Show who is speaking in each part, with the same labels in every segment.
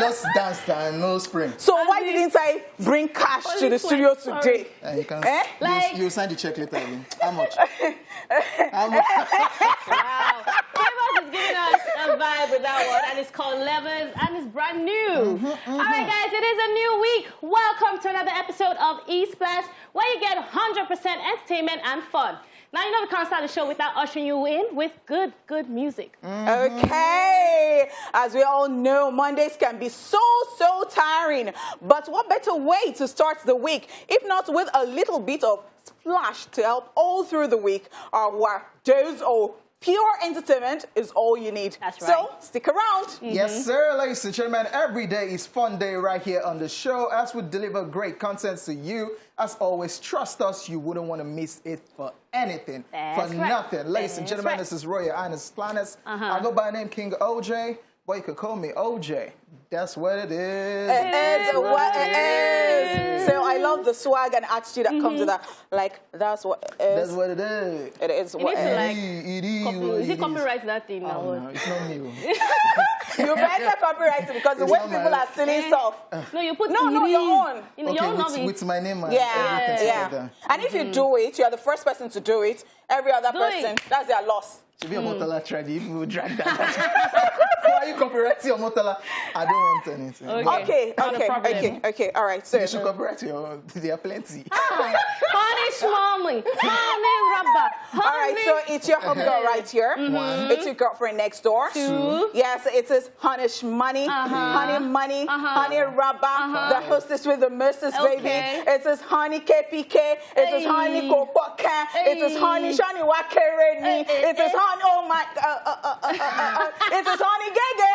Speaker 1: Just dance and no spring.
Speaker 2: So why didn't I bring cash to the studio today?
Speaker 1: You can you sign the check later. How much? How much?
Speaker 3: Wow. Famous is giving us a vibe with that one, and it's called Levers, and it's brand new. All right, guys, it is a new week. Welcome to another episode of ESplash, where you get 100% entertainment and fun. Now, you know we can't start the show without ushering you in with good music.
Speaker 2: Okay. As we all know, Mondays can be so tiring. But what better way to start the week, if not with a little bit of splash to help all through the week, where those or pure entertainment is all you need.
Speaker 3: That's right.
Speaker 2: So, stick around.
Speaker 1: Yes, sir, ladies and gentlemen. Every day is fun day right here on the show as we deliver great content to you. As always, trust us, you wouldn't want to miss it for anything,
Speaker 3: That's
Speaker 1: for
Speaker 3: right.
Speaker 1: nothing. Ladies and
Speaker 3: That's
Speaker 1: gentlemen,
Speaker 3: right.
Speaker 1: this is Royal Highness Planets. I go by the name King Hojay, but you can call me OJ. That's what it is.
Speaker 2: It is what it is. So I love the swag and attitude that comes with that. Like, that's what it is.
Speaker 1: That's what it is.
Speaker 2: It is
Speaker 3: You
Speaker 2: what
Speaker 3: need to,
Speaker 2: it
Speaker 3: like,
Speaker 2: is.
Speaker 3: is it copyright that thing now?
Speaker 1: Oh, no, it's not me.
Speaker 2: You better copyright it because the way
Speaker 1: not
Speaker 2: people
Speaker 1: my-
Speaker 2: are stealing stuff.
Speaker 3: No, you put
Speaker 2: No, your own.
Speaker 3: You know,
Speaker 1: Okay,
Speaker 3: your own
Speaker 1: with my name and
Speaker 2: Yeah,
Speaker 1: everything
Speaker 2: yeah.
Speaker 1: together.
Speaker 2: And if you do it, you are the first person to do it. Every other
Speaker 3: Do
Speaker 2: person,
Speaker 3: it.
Speaker 2: that's their loss.
Speaker 1: Should be a Motala tragedy if we drag that. Why are you copyrighting your Motala? I don't want anything.
Speaker 3: Okay. Not a problem.
Speaker 2: Okay. All right. So
Speaker 1: You should copyright your. There are plenty.
Speaker 3: Honey schmommy, honey rubber,
Speaker 2: all right, so it's your homegirl right here. It's your girlfriend next door.
Speaker 3: Two.
Speaker 2: Yes, it is Honey Shmoney, Honey Money, Honey Rabba, the hostess with the mostest baby.
Speaker 3: Okay.
Speaker 2: It is Honey KPK. It is Honey Kopoka. It is Honey Shani Wakereni. It is Honey, oh my, it is Honey Gege.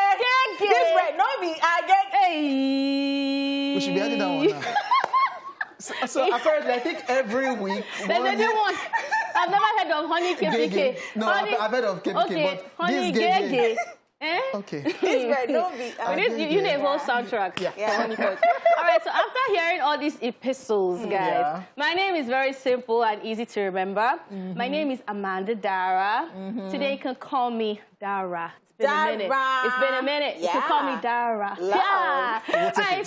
Speaker 3: Gege.
Speaker 2: This red, no be, I get.
Speaker 3: Hey.
Speaker 1: We should be adding that one now. So apparently, I think every week.
Speaker 3: There's a new one. I've never heard of honey KPK.
Speaker 1: Gege. No,
Speaker 3: honey,
Speaker 1: I've heard of KPK,
Speaker 3: okay.
Speaker 1: but
Speaker 3: Honey
Speaker 1: this Gege.
Speaker 3: Gege. Eh?
Speaker 1: Okay.
Speaker 2: This red, no be.
Speaker 3: You need a whole soundtrack.
Speaker 1: Yeah.
Speaker 2: Honeypot.
Speaker 3: All right, so after hearing all these epistles, guys,
Speaker 1: Yeah.
Speaker 3: my name is very simple and easy to remember. My name is Amanda Dara. Today you can call me Dara. It's been a minute.
Speaker 2: Dara.
Speaker 3: It's been a minute. You can call me Dara.
Speaker 2: Love.
Speaker 3: Yeah. All right.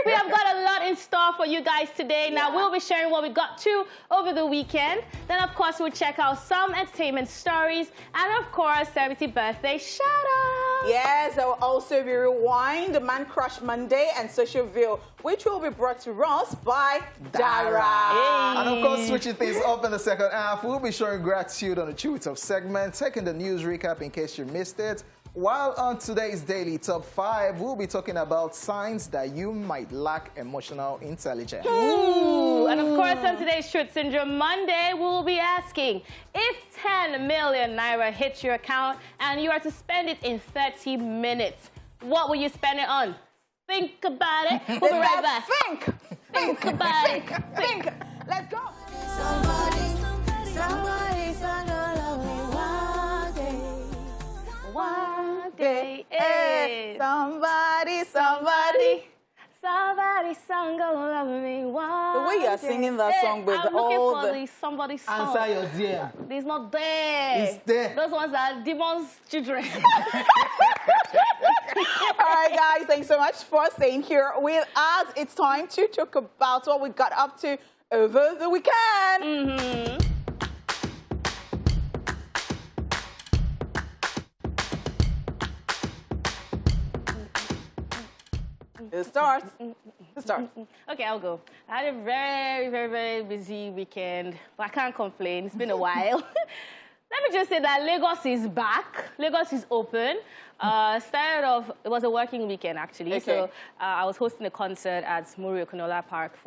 Speaker 3: We have got a lot in store for you guys today. Now, we'll be sharing what we got to over the weekend. Then, of course, we'll check out some entertainment stories. And, of course, celebrity birthday shout-out.
Speaker 2: Yes, there will also be Rewind, the Man Crush Monday, and Social View, which will be brought to us by Dara.
Speaker 1: And of course, switching things up in the second half, we'll be showing gratitude on the Chew It Up segment, taking the news recap in case you missed it. While on today's Daily Top 5, we'll be talking about signs that you might lack emotional intelligence.
Speaker 3: Ooh. And of course, on today's Truth Syndrome Monday, we'll be asking, if 10 million naira hits your account and you are to spend it in 30 minutes, what will you spend it on? Think about it. We'll be right back. Think about it.
Speaker 2: Think. Let's go.
Speaker 3: One day, eh.
Speaker 2: Somebody.
Speaker 3: Somebody song gonna love me one
Speaker 2: The way you are
Speaker 3: day.
Speaker 2: singing that song with
Speaker 3: I'm
Speaker 2: all
Speaker 3: looking for
Speaker 2: the...
Speaker 3: somebody song.
Speaker 1: Answer your DM.
Speaker 3: It's not there.
Speaker 1: It's there.
Speaker 3: Those ones are demons' children.
Speaker 2: All right, guys, thanks so much for staying here with us. It's time to talk about what we got up to over the weekend. It starts.
Speaker 3: Okay, I'll go. I had a very busy weekend, but I can't complain. It's been a while. Let me just say that Lagos is back. Lagos is open. Started off, it was a working weekend, actually.
Speaker 2: Okay.
Speaker 3: So I was hosting a concert at Muri Okunola Park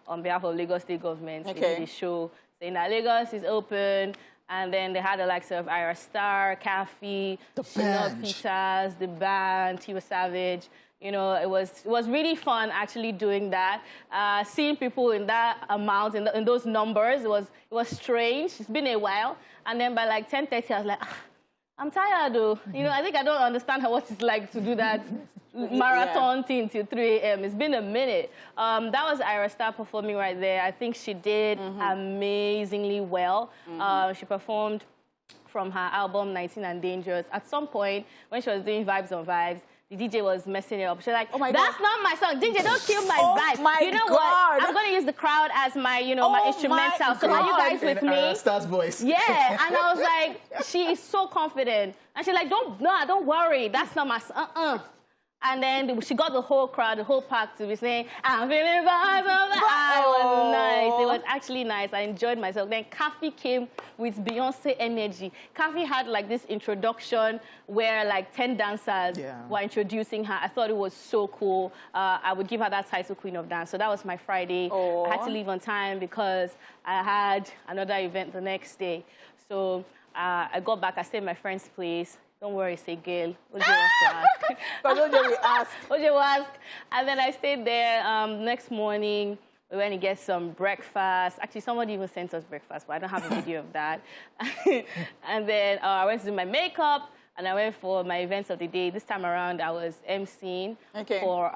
Speaker 3: on behalf of Lagos State Government. They did a show saying that Lagos is open. And then they had the likes of Ira Star, Kathy, Chanel Peters, the band, Tiwa Savage. You know, it was really fun actually doing that. Seeing people in that amount, in those numbers, it was strange. It's been a while. And then by like 10:30, I was like, I'm tired though. You know, I think I don't understand what it's like to do that marathon thing till 3 a.m. It's been a minute. That was Ira Star performing right there. I think she did amazingly well. She performed from her album 19 and Dangerous. At some point, when she was doing Vibes on Vibes, the DJ was messing it up. She's like,
Speaker 2: oh my
Speaker 3: that's
Speaker 2: God.
Speaker 3: not my song. DJ, don't kill my vibe.
Speaker 2: My
Speaker 3: you know
Speaker 2: God.
Speaker 3: what? I'm going to use the crowd as my, my instrumental. So are you guys with me?
Speaker 1: Star's voice.
Speaker 3: Yeah. And I was like, she is so confident. And she's like, don't worry. That's not my song. And then she got the whole crowd, the whole pack to be saying, I'm feeling vibes. It was nice. It was actually nice. I enjoyed myself. Then Kathy came with Beyonce energy. Kathy had like this introduction where like 10 dancers were introducing her. I thought it was so cool. I would give her that title, Queen of Dance. So that was my Friday. I had to leave on time because I had another event the next day. So I got back. I stayed at my friend's place. Don't worry, say girl. Hojay wants to ask.
Speaker 2: Because Hojay will ask.
Speaker 3: Hojay will ask. And then I stayed there. Next morning, we went to get some breakfast. Actually, somebody even sent us breakfast, but I don't have a video of that. And then I went to do my makeup, and I went for my events of the day. This time around, I was emceeing for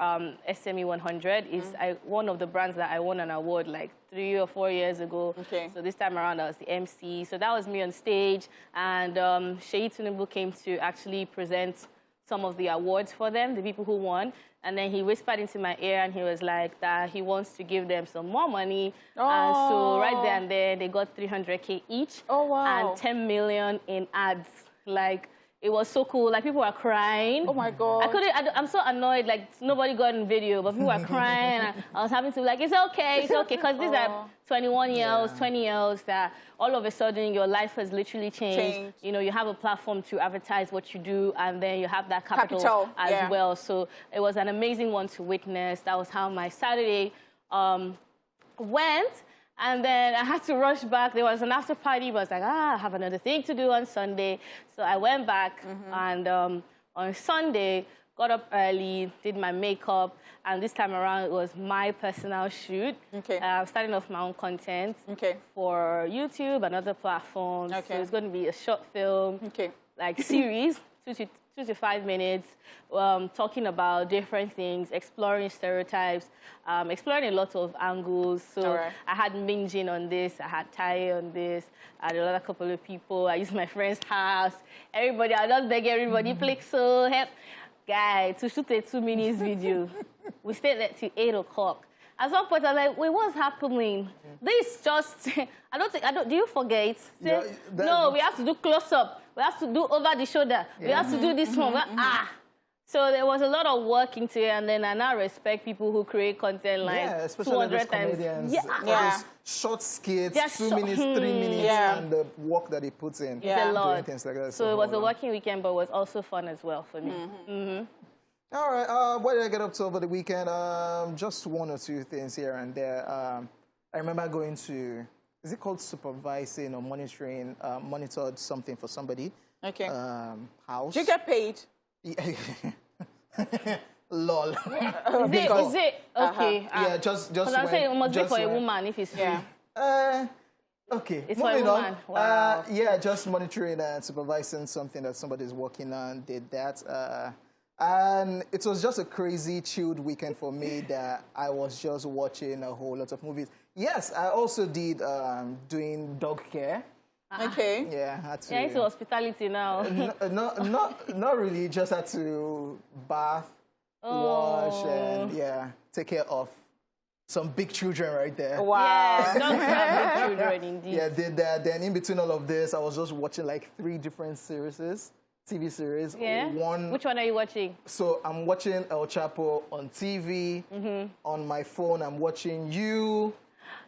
Speaker 3: SME 100. It's one of the brands that I won an award like 3 or 4 years ago. So this time around, I was the MC. So that was me on stage. And Sheyi Tinubu came to actually present some of the awards for them, the people who won. And then he whispered into my ear, and he was like that he wants to give them some more money. And so right there and there, they got 300K each. And 10 million in ads. Like, it was so cool. Like, people were crying. Oh, my God. I'm so annoyed. Like, nobody got in video, but people were crying. And I was having to be like, it's okay. Because these are 21-year-olds, 20-year-olds that all of a sudden your life has literally changed. You know, you have a platform to advertise what you do, and then you have that capital as well. So it was an amazing one to witness. That was how my Saturday went. And then I had to rush back. There was an after party, but I was like, I have another thing to do on Sunday. So I went back, and on Sunday, got up early, did my makeup, and this time around, it was my personal shoot. I'm starting off my own content for YouTube and other platforms. So it's going to be a short film, like series, 2 to 5 minutes, talking about different things, exploring stereotypes, exploring a lot of angles. So I had Minjin on this, I had Tai on this, I had another couple of people. I used my friend's house. Everybody, I just beg everybody, please, so help. Guy, to shoot a 2 minutes video, we stayed there till 8 o'clock. At some point, I was like, wait, what's happening? This just, do you forget? No, we have to do close-up. We have to do over the shoulder. We have to do this one. So there was a lot of work into it, and then I now respect people who create content like 200 times.
Speaker 1: Those short skits, 2 minutes, 3 minutes, and the work that he puts in.
Speaker 3: It's a lot.
Speaker 1: Things like that.
Speaker 3: So it was a working weekend, but it was also fun as well for me.
Speaker 1: All right, what did I get up to over the weekend? Just 1 or 2 things here and there. I remember going to, is it called supervising or monitoring, monitored something for somebody? House.
Speaker 2: Do you get paid?
Speaker 1: Lol.
Speaker 3: Is it? Okay.
Speaker 1: Yeah, just
Speaker 3: because I'm saying it must be for a woman if it's free.
Speaker 1: Okay,
Speaker 3: it's for a woman. Wow.
Speaker 1: Yeah, just monitoring and supervising something that somebody's working on, did that. And it was just a crazy, chilled weekend for me that I was just watching a whole lot of movies. Yes, I also did doing dog care. Yeah, I had to.
Speaker 3: Yeah, into hospitality now.
Speaker 1: Not really. Just had to bath, wash, and take care of some big children right there.
Speaker 2: Wow.
Speaker 3: Yeah, dogs have big children indeed.
Speaker 1: Yeah, did that. Then in between all of this, I was just watching like 3 different TV series.
Speaker 3: Yeah. Which one are you watching?
Speaker 1: So I'm watching El Chapo on TV. On my phone, I'm watching You.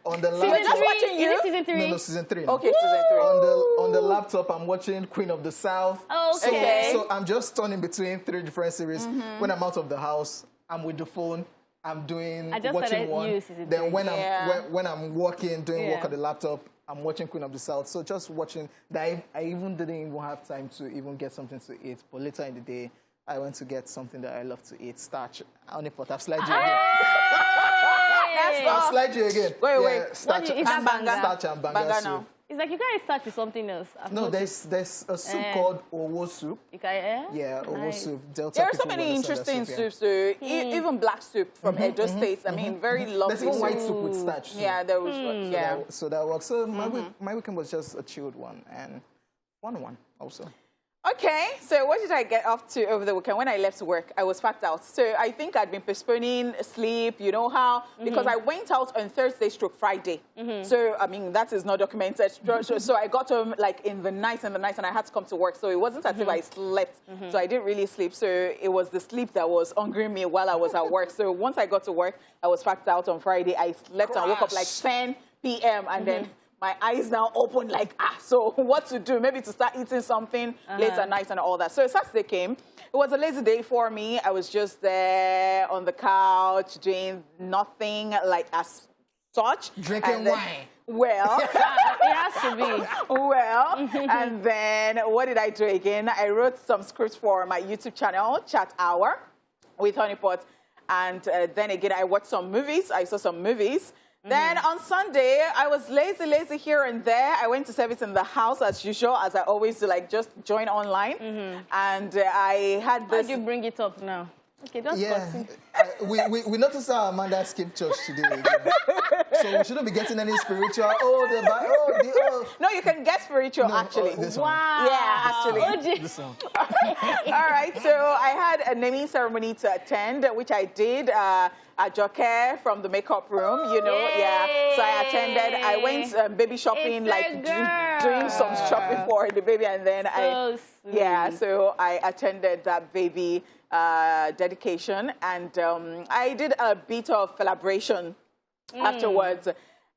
Speaker 1: On the laptop.
Speaker 2: We're just watching You?
Speaker 3: Is it season 3?
Speaker 1: No, season 3.
Speaker 2: Okay, season 3.
Speaker 1: On the laptop, I'm watching Queen of the South. So I'm just turning between 3 different series. When I'm out of the house, I'm with the phone. I'm watching one. Then when I'm working, doing work on the laptop, I'm watching Queen of the South. So just watching that. I even didn't even have time to even get something to eat. But later in the day, I went to get something that I love to eat. Starch. Honeypot. I've slid you again. I'll slide you again.
Speaker 2: Wait.
Speaker 1: Starch and banga soup.
Speaker 3: It's like you can't start with something else.
Speaker 1: No, there's a soup called Owo soup. Yeah, Owo soup.
Speaker 2: There are so many interesting soups, too. Even black soup from Edo State. I mean, very lovely.
Speaker 1: There's even white soup with starch.
Speaker 2: Yeah, there was
Speaker 1: So that works. So my weekend was just a chilled one and fun one also.
Speaker 2: Okay, so what did I get up to over the weekend? When I left work, I was packed out. So I think I'd been postponing sleep, you know how? Because I went out on Thursday/Friday. So, I mean, that is not documented. So I got home like in the night, and I had to come to work. So it wasn't as if I slept. So I didn't really sleep. So it was the sleep that was hungering me while I was at work. So once I got to work, I was packed out on Friday. I slept and woke up like 10 p.m. and then my eyes now open like, so what to do? Maybe to start eating something late at night and all that. So Saturday came. It was a lazy day for me. I was just there on the couch doing nothing like as such.
Speaker 1: Drinking wine.
Speaker 2: Well,
Speaker 3: it has to be.
Speaker 2: Well, and then what did I do again? I wrote some scripts for my YouTube channel, Chat Hour with Honeypot. And then again, I watched some movies. I saw some movies. Then on Sunday, I was lazy here and there. I went to service in the house as usual, as I always do, like just join online. And I had this.
Speaker 3: Why do you bring it up now? Okay, just
Speaker 1: we noticed how Amanda skipped church today again. So we shouldn't be getting any spiritual.
Speaker 2: No, you can get spiritual actually.
Speaker 1: This
Speaker 3: wow.
Speaker 1: one.
Speaker 2: Yeah, actually.
Speaker 1: This one.
Speaker 2: All right, so I had a naming ceremony to attend, which I did at Hojay from the makeup room, you know. Yeah, so I attended. I went baby shopping, like doing some shopping for the baby, and then so I attended that baby dedication, and I did a bit of celebration afterwards.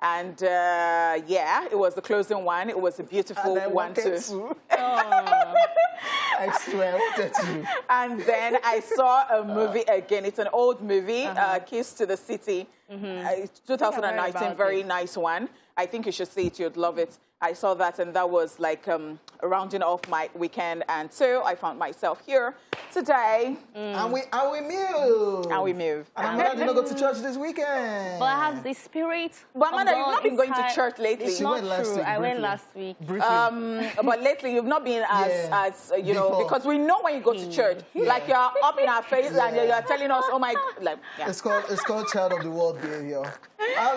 Speaker 2: And yeah, it was the closing one. It was a beautiful one too.
Speaker 1: I swear, I wanted to.
Speaker 2: And then I saw a movie again. It's an old movie, Kiss to the City, 2019, very nice one. I think you should see it. You'd love it. I saw that, and that was like rounding off my weekend. And so I found myself here today.
Speaker 1: And we move.
Speaker 2: And we move.
Speaker 1: And Amanda did not go to church this weekend.
Speaker 3: But I have the spirit.
Speaker 2: But Amanda, you've not been going to church lately.
Speaker 1: She went last week.
Speaker 3: I went last week.
Speaker 2: But lately you've not been as you know, because we know when you go to church, like you're up in our face and you're telling us, oh my, like,
Speaker 1: It's called child of the world behavior.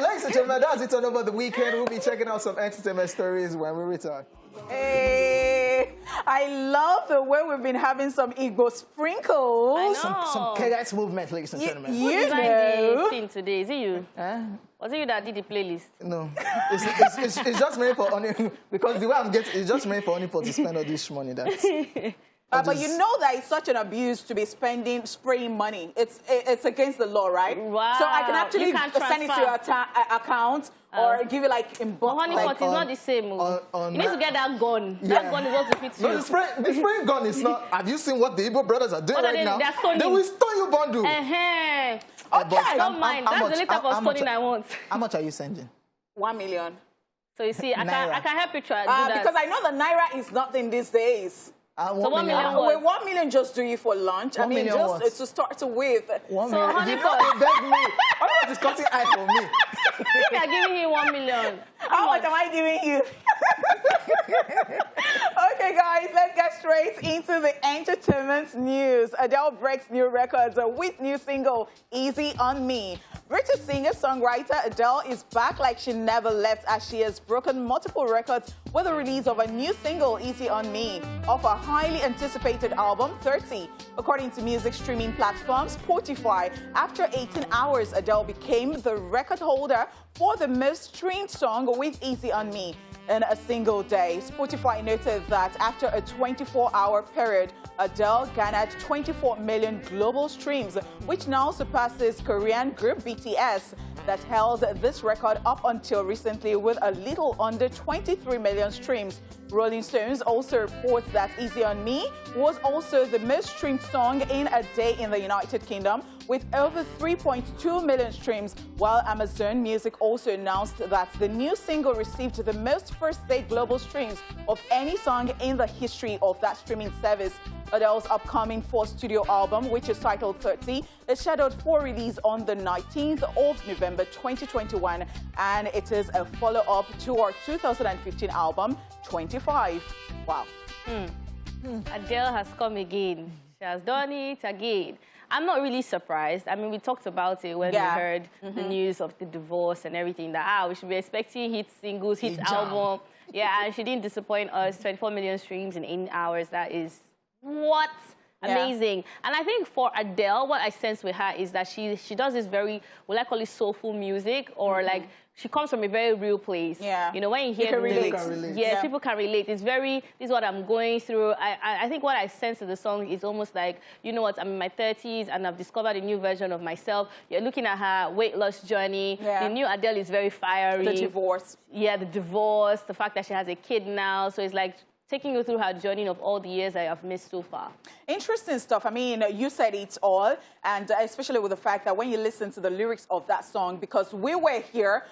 Speaker 1: Ladies and gentlemen, that's it on over the weekend. We'll be checking out some entertainment stories when we return.
Speaker 2: Hey, I love the way we've been having some Igbo sprinkles.
Speaker 1: Some Kegates movement, ladies and gentlemen.
Speaker 3: Who designed the thing today? Is it you? Was it you that did the playlist?
Speaker 1: No, it's just made for Honey, because the way I'm getting, it's just made for Honeypot to spend all this money.
Speaker 2: But you know that it's such an abuse to be spraying money. It's against the law, right?
Speaker 3: Wow.
Speaker 2: So I can actually send it to your account or give it like in bulk.
Speaker 3: Honeypot is not the same. You need to get that gun.
Speaker 1: Yeah.
Speaker 3: That gun is what fits you.
Speaker 1: No, the spraying gun is not. Have you seen what the Igbo brothers are doing right now? They will stone you bundle.
Speaker 2: Okay.
Speaker 3: Don't mind. That's the only type of stoning I want.
Speaker 1: How much are you sending?
Speaker 2: 1 million.
Speaker 3: So you see, I can help you try to do that.
Speaker 2: Because I know the Naira is nothing these days.
Speaker 3: So 1 million
Speaker 2: Wait, 1 million just do you for lunch? I mean, just to start with.
Speaker 1: 1
Speaker 3: so
Speaker 1: million. Honeypot, beg me. Honeypot is cutting eye for me.
Speaker 3: They are giving you 1 million.
Speaker 2: How much am I giving you? Okay, guys, let's get straight into the entertainment news. Adele breaks new records with new single, Easy on Me. British singer-songwriter Adele is back like she never left, as she has broken multiple records with the release of a new single, Easy on Me, off her highly anticipated album, 30. According to music streaming platform Spotify, after 18 hours, Adele became the record holder for the most streamed song with Easy on Me in a single day. Spotify noted that after a 24-hour period, Adele garnered 24 million global streams, which now surpasses Korean group BTS that held this record up until recently with a little under 23 million streams. Rolling Stones also reports that Easy on Me was also the most streamed song in a day in the United Kingdom, with over 3.2 million streams, while Amazon Music also announced that the new single received the most first-day global streams of any song in the history of that streaming service. Adele's upcoming fourth studio album, which is titled 30, is scheduled for release on the 19th of November 2021, and it is a follow-up to her 2015 album, 25. Wow.
Speaker 3: Adele has come again. She has done it again. I'm not really surprised. I mean, we talked about it when we heard the news of the divorce and everything, that, we should be expecting hit singles, hit album. Yeah, and she didn't disappoint us. 24 million streams in 8 hours. That is what? Amazing. And I think for Adele, what I sense with her is that she does this very, will I call it soulful music, or like, she comes from a very real place. Yeah. You know, when you hear the lyrics, people can relate. It's very, this is what I'm going through. I think what I sense in the song is almost like, you know what, I'm in my 30s and I've discovered a new version of myself. You're looking at her weight loss journey. The new Adele is very fiery.
Speaker 2: The divorce.
Speaker 3: Yeah, the divorce, the fact that she has a kid now. So it's like taking you through her journey of all the years that I've missed so far.
Speaker 2: Interesting stuff. I mean, you said it all, and especially with the fact that when you listen to the lyrics of that song, because we were here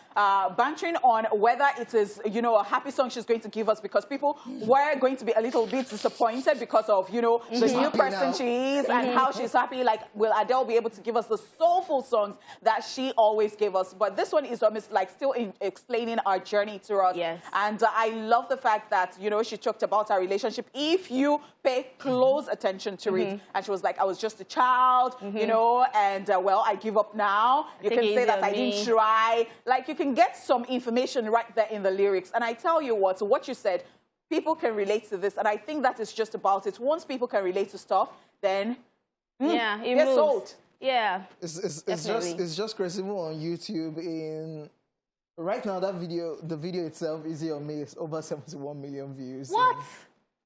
Speaker 2: bantering on whether it is, you know, a happy song she's going to give us, because people were going to be a little bit disappointed because of, you know, the new person she is and how she's happy. Like, will Adele be able to give us the soulful songs that she always gave us? But this one is almost like still explaining our journey to us. Yes. And I love the fact that, you know, she talked about our relationship. If you pay close attention to it, and she was like, I was just a child, you know, and well, I give up now. You can say that I didn't try. Like, you can get some information right there in the lyrics. And I tell you what you said, people can relate to this, and I think that is just about it. Once people can relate to stuff, then it moves. Sold.
Speaker 3: Yeah,
Speaker 1: it's just crazy. On YouTube, right now, that video, the video itself, Easy on Me, is over 71 million views.
Speaker 3: What?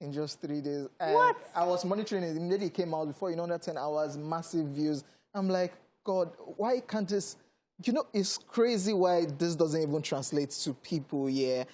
Speaker 1: In just 3 days. And
Speaker 3: what?
Speaker 1: I was monitoring it immediately. It came out before, you know, that 10 hours, massive views. I'm like, God, why can't this, you know, it's crazy why this doesn't even translate to people. We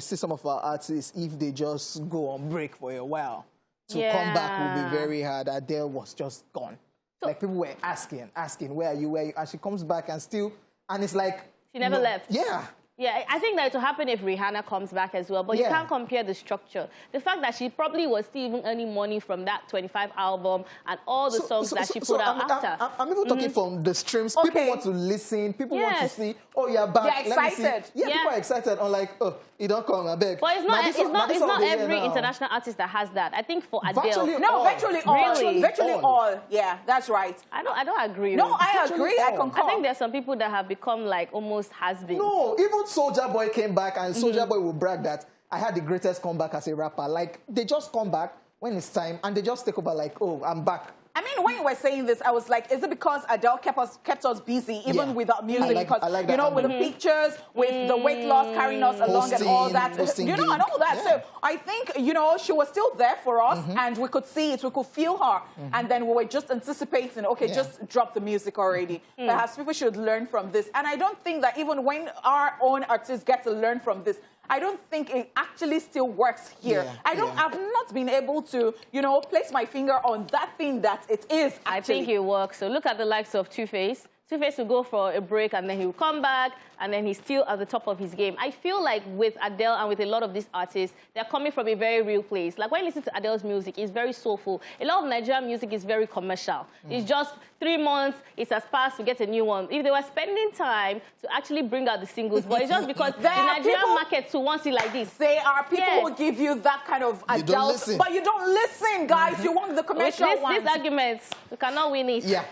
Speaker 1: see some of our artists, if they just go on break for a while, to come back will be very hard. Adele was just gone. So, like, people were asking, where are you? And she comes back and still, and it's like,
Speaker 3: she never left.
Speaker 1: Yeah.
Speaker 3: Yeah, I think that it will happen if Rihanna comes back as well, but you can't compare the structure. The fact that she probably was still even earning money from that 25 album and all the songs that she put out after.
Speaker 1: I'm even talking from the streams. People want to listen. People want to see, oh, you're back.
Speaker 2: They're excited.
Speaker 1: People are excited. I'm like, oh, you don't come, I beg.
Speaker 3: But it's not every international artist that has that. I think for Adele.
Speaker 2: Virtually all. Yeah, that's right.
Speaker 3: I don't agree.
Speaker 2: No, I agree. I concur.
Speaker 3: I think there's some people that have become like almost has-been.
Speaker 1: No, even Soulja Boy came back, and Soulja Boy will brag that I had the greatest comeback as a rapper. Like, they just come back when it's time, and they just take over like, oh, I'm back.
Speaker 2: I mean, when you were saying this, I was like, is it because Adele kept us busy, even without music? Because, you know, with the pictures, with the weight loss, carrying us along and all that, you know, and all that. So I think, you know, she was still there for us, and we could see it, we could feel her. And then we were just anticipating, okay, just drop the music already. Perhaps people should learn from this. And I don't think that even when our own artists get to learn from this, I don't think it actually still works here. I've not been able to, you know, place my finger on that thing that it is actually.
Speaker 3: I think it works. So look at the likes of Two-Face. Two-Face will go for a break, and then he'll come back, and then he's still at the top of his game. I feel like with Adele and with a lot of these artists, they're coming from a very real place. Like, when you listen to Adele's music, it's very soulful. A lot of Nigerian music is very commercial. It's just 3 months, it has passed to get a new one. If they were spending time to actually bring out the singles, but it's just because the Nigerian market too wants it like this.
Speaker 2: There are people who give you that kind of Adele, but you don't listen, guys. You want the commercial ones.
Speaker 3: These arguments, you cannot win it.
Speaker 1: Yeah.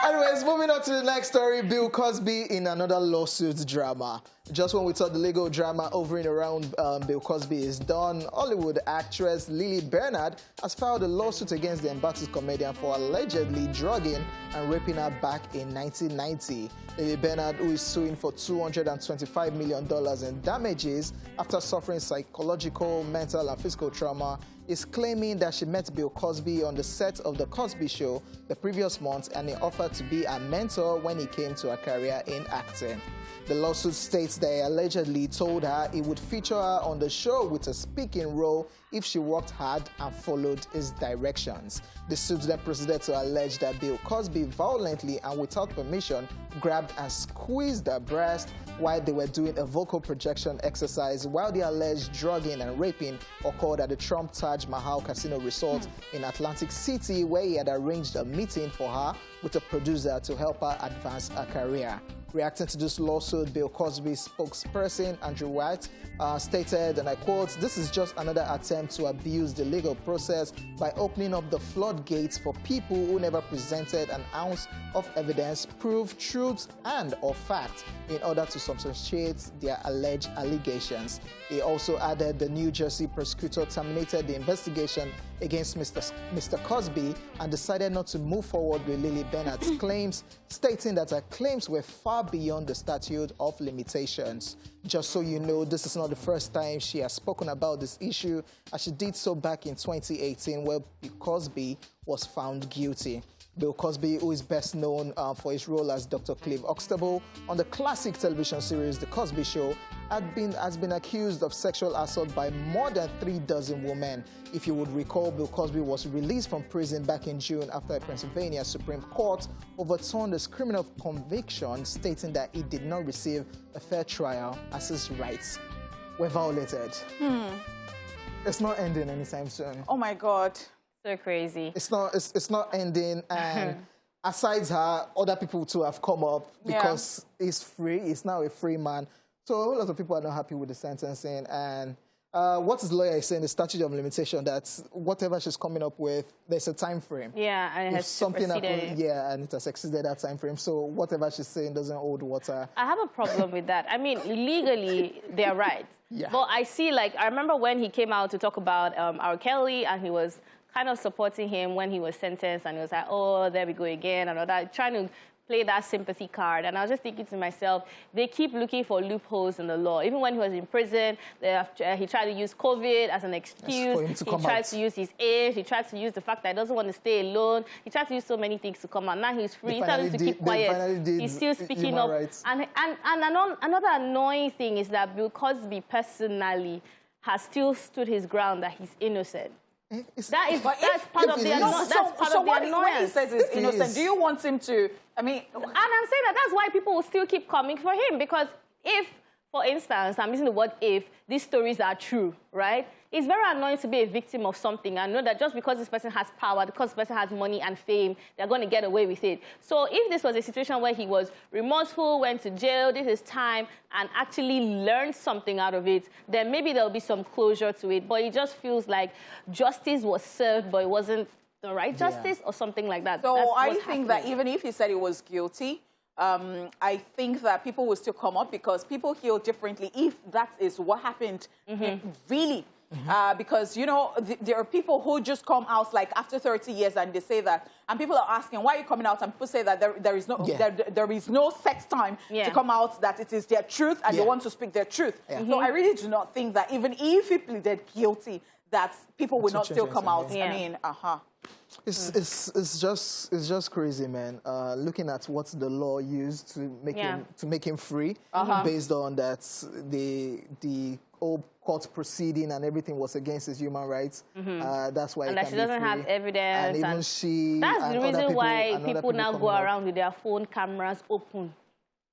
Speaker 1: Anyways, moving on to the next story, Bill Cosby in another lawsuit drama. Just when we thought the legal drama over and around Bill Cosby is done, Hollywood actress Lily Bernard has filed a lawsuit against the embattled comedian for allegedly drugging and raping her back in 1990. Lily Bernard, who is suing for $225 million in damages after suffering psychological, mental, and physical trauma, is claiming that she met Bill Cosby on the set of The Cosby Show the previous month, and he offered to be a mentor when he came to her career in acting. The lawsuit states that he allegedly told her he would feature her on the show with a speaking role if she worked hard and followed his directions. The suit then proceeded to allege that Bill Cosby violently and without permission grabbed and squeezed her breast while they were doing a vocal projection exercise, while the alleged drugging and raping occurred at the Trump Taj Mahal Casino Resort in Atlantic City, where he had arranged a meeting for her with a producer to help her advance her career. Reacting to this lawsuit, Bill Cosby's spokesperson, Andrew White, stated, and I quote, "This is just another attempt to abuse the legal process by opening up the floodgates for people who never presented an ounce of evidence, proof, truth, and/or fact in order to substantiate their alleged allegations." He also added the New Jersey prosecutor terminated the investigation against Mr. Cosby and decided not to move forward with Lily Bennett's claims, stating that her claims were far beyond the statute of limitations. Just so you know, this is not the first time she has spoken about this issue, as she did so back in 2018, where Bill Cosby was found guilty. Bill Cosby, who is best known for his role as Dr. Clive Huxtable on the classic television series The Cosby Show, has been accused of sexual assault by more than 36 women. If you would recall, Bill Cosby was released from prison back in June after a Pennsylvania Supreme Court overturned his criminal conviction, stating that he did not receive a fair trial as his rights were violated. It's not ending anytime soon.
Speaker 2: Oh my God.
Speaker 3: So crazy.
Speaker 1: It's not ending, and aside her, other people too have come up because he's free. He's now a free man. So a lot of people are not happy with the sentencing. And what his lawyer is saying, the statute of limitation, that whatever she's coming up with, there's a time frame.
Speaker 3: Yeah, and it has
Speaker 1: something happened, and it has exceeded that time frame. So whatever she's saying doesn't hold water.
Speaker 3: I have a problem with that. I mean, legally, they're right.
Speaker 1: Yeah.
Speaker 3: But I see, like, I remember when he came out to talk about R. Kelly, and he was kind of supporting him when he was sentenced, and he was like, oh, there we go again, and all that, trying to play that sympathy card. And I was just thinking to myself, they keep looking for loopholes in the law. Even when he was in prison, he tried to use COVID as an excuse. He tried to use his age. He tried to use the fact that he doesn't want to stay alone. He tried to use so many things to come out. Now he's free. He's starting to keep quiet. He's still speaking up. And another annoying thing is that Bill Cosby personally has still stood his ground that he's innocent. That's part of the annoyance.
Speaker 2: So what he says is innocent, do you want him to, I mean...
Speaker 3: And I'm saying that's why people will still keep coming for him, because if, for instance, I'm using the word if, these stories are true, right? It's very annoying to be a victim of something and know that just because this person has power, because this person has money and fame, they're going to get away with it. So if this was a situation where he was remorseful, went to jail, did his time, and actually learned something out of it, then maybe there'll be some closure to it. But it just feels like justice was served, but it wasn't the right justice or something like that.
Speaker 2: So I think that even if he said he was guilty, I think that people will still come up because people heal differently if that is what happened really. Because, you know, there are people who just come out like after 30 years and they say that, and people are asking, why are you coming out? And people say that there is no set time to come out, that it is their truth and they want to speak their truth. So I really do not think that even if he pleaded guilty, that people will not still come out. I mean,
Speaker 1: It's just crazy, man. Looking at what the law used to make him free, based on that the whole court proceeding and everything was against his human rights. That's why
Speaker 3: and that she doesn't have evidence.
Speaker 1: And even she.
Speaker 3: That's the reason why people now go around with their phone cameras open.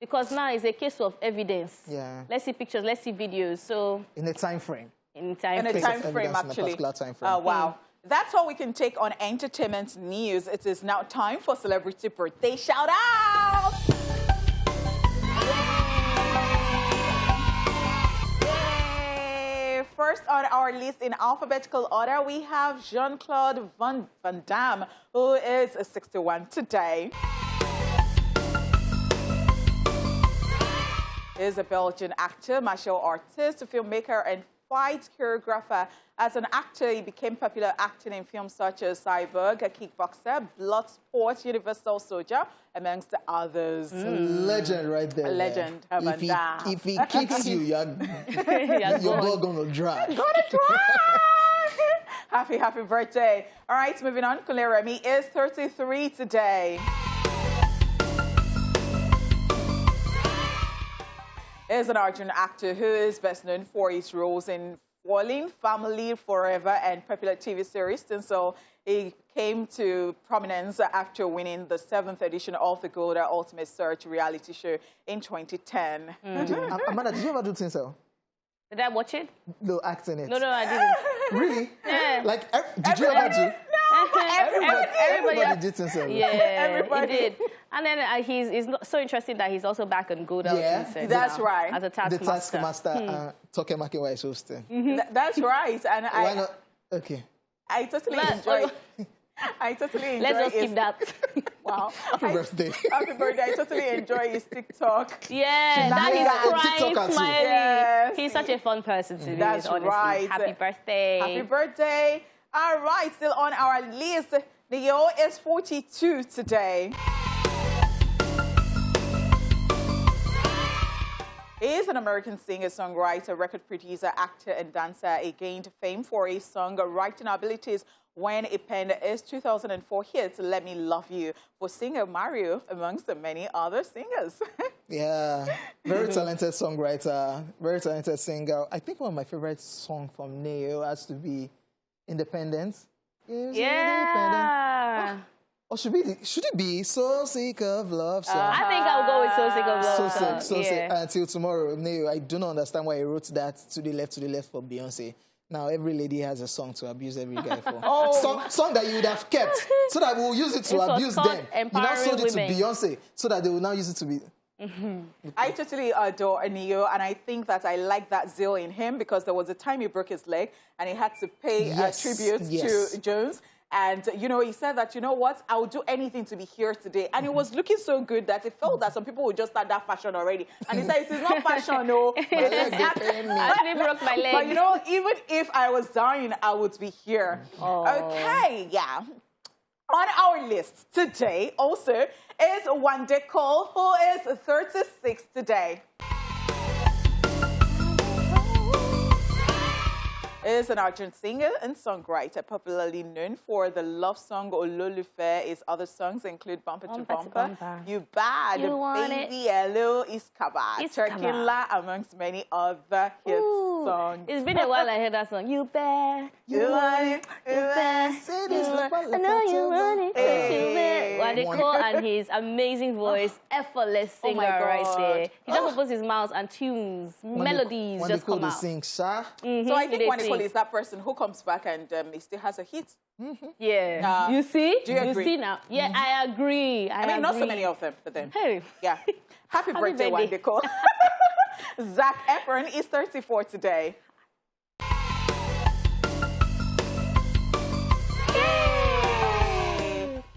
Speaker 3: Because now it's a case of evidence. Let's see pictures, let's see videos. So
Speaker 1: in a time frame.
Speaker 2: In a time frame, actually.
Speaker 1: In a particular time frame.
Speaker 2: Wow. That's all we can take on entertainment news. It is now time for celebrity birthday shout-out. Yay! First on our list in alphabetical order, we have Jean-Claude Van Damme, who is 61 today. He is a Belgian actor, martial artist, filmmaker, and fight choreographer. As an actor, he became popular acting in films such as Cyborg, A Kickboxer, Bloodsport, Universal Soldier, amongst others.
Speaker 1: Legend right there.
Speaker 2: A legend.
Speaker 1: If he kicks you, your blood gonna dry.
Speaker 2: Gonna dry! Happy birthday. All right, moving on. Kunle Remy is 33 today. He is an Argentine actor who is best known for his roles in Falling, Family, Forever, and popular TV series. And so he came to prominence after winning the 7th edition of the Golden Ultimate Search reality show in 2010.
Speaker 1: Amanda, did you ever do Tinsel?
Speaker 3: Did I watch it?
Speaker 1: No, acting it.
Speaker 3: No, I didn't.
Speaker 1: Really?
Speaker 3: Yeah.
Speaker 1: Like, did you ever do?
Speaker 2: No,
Speaker 1: Everybody did himself.
Speaker 3: Yeah,
Speaker 2: Everybody.
Speaker 3: he did. And then it's so interesting that he's also back on GOTV.
Speaker 1: Yeah,
Speaker 2: that's right.
Speaker 3: As a taskmaster.
Speaker 1: The taskmaster, Toke Makinwa is hosting.
Speaker 2: That's right. And
Speaker 1: Why not? Okay.
Speaker 2: I totally enjoy. I totally enjoy.
Speaker 3: Let's just keep that.
Speaker 2: Wow.
Speaker 1: Happy birthday.
Speaker 2: Happy birthday. I totally enjoy his TikTok.
Speaker 3: Yeah, that is crying, smiling.
Speaker 2: Yes.
Speaker 3: He's such a fun person to be
Speaker 2: That's
Speaker 3: with, honestly.
Speaker 2: right.
Speaker 3: Happy birthday.
Speaker 2: Happy birthday. All right, still on our list. Neo is 42 today. He is an American singer, songwriter, record producer, actor, and dancer. He gained fame for his songwriting abilities when he penned his 2004 hit, Let Me Love You, for singer Mario, amongst the many other singers.
Speaker 1: Yeah, very talented songwriter, very talented singer. I think one of my favorite songs from Neo has to be Independence.
Speaker 3: Yeah.
Speaker 1: Or should it be So Sick of Love song?
Speaker 3: I think I'll go with So Sick of Love.
Speaker 1: So sick. Until tomorrow, Neo, I do not understand why he wrote that to the left for Beyonce. Now every lady has a song to abuse every guy for. Song that you would have kept so that we'll use it to abuse them. You now sold it to Beyonce so that they will now use it to be.
Speaker 2: I totally adore Neo, and I think that I like that zeal in him because there was a time he broke his leg and he had to pay tribute to Jones. And, you know, he said that, you know what, I will do anything to be here today. And it was looking so good that it felt that some people would just start that fashion already. And he said, it's not fashion, no.
Speaker 3: I broke my leg.
Speaker 2: But, you know, even if I was dying, I would be here. Okay, yeah. On our list today also is Wande Cole, who is 36 today. Is an Argentine singer and songwriter, popularly known for the love song Ololufe. His other songs include Bumper to Bumper, You Bad, Baby Hello, Iskaba, Turkilla, amongst many other hit songs.
Speaker 3: It's been a while I heard that song. You bad,
Speaker 2: you want it, you bad,
Speaker 3: I know you want it. Wande Cole and his amazing voice, effortless singer right there. He just opens his mouth and tunes, melodies just come out.
Speaker 1: Sing, Sha.
Speaker 2: So I think Wande Cole is that person who comes back and he still has a hit.
Speaker 3: Yeah. You see?
Speaker 2: Do you agree?
Speaker 3: You see now? Yeah, I agree.
Speaker 2: I mean, not so many of them, but then.
Speaker 3: Hey.
Speaker 2: Yeah. Happy birthday, Wande Cole. Zac Efron is 34 today.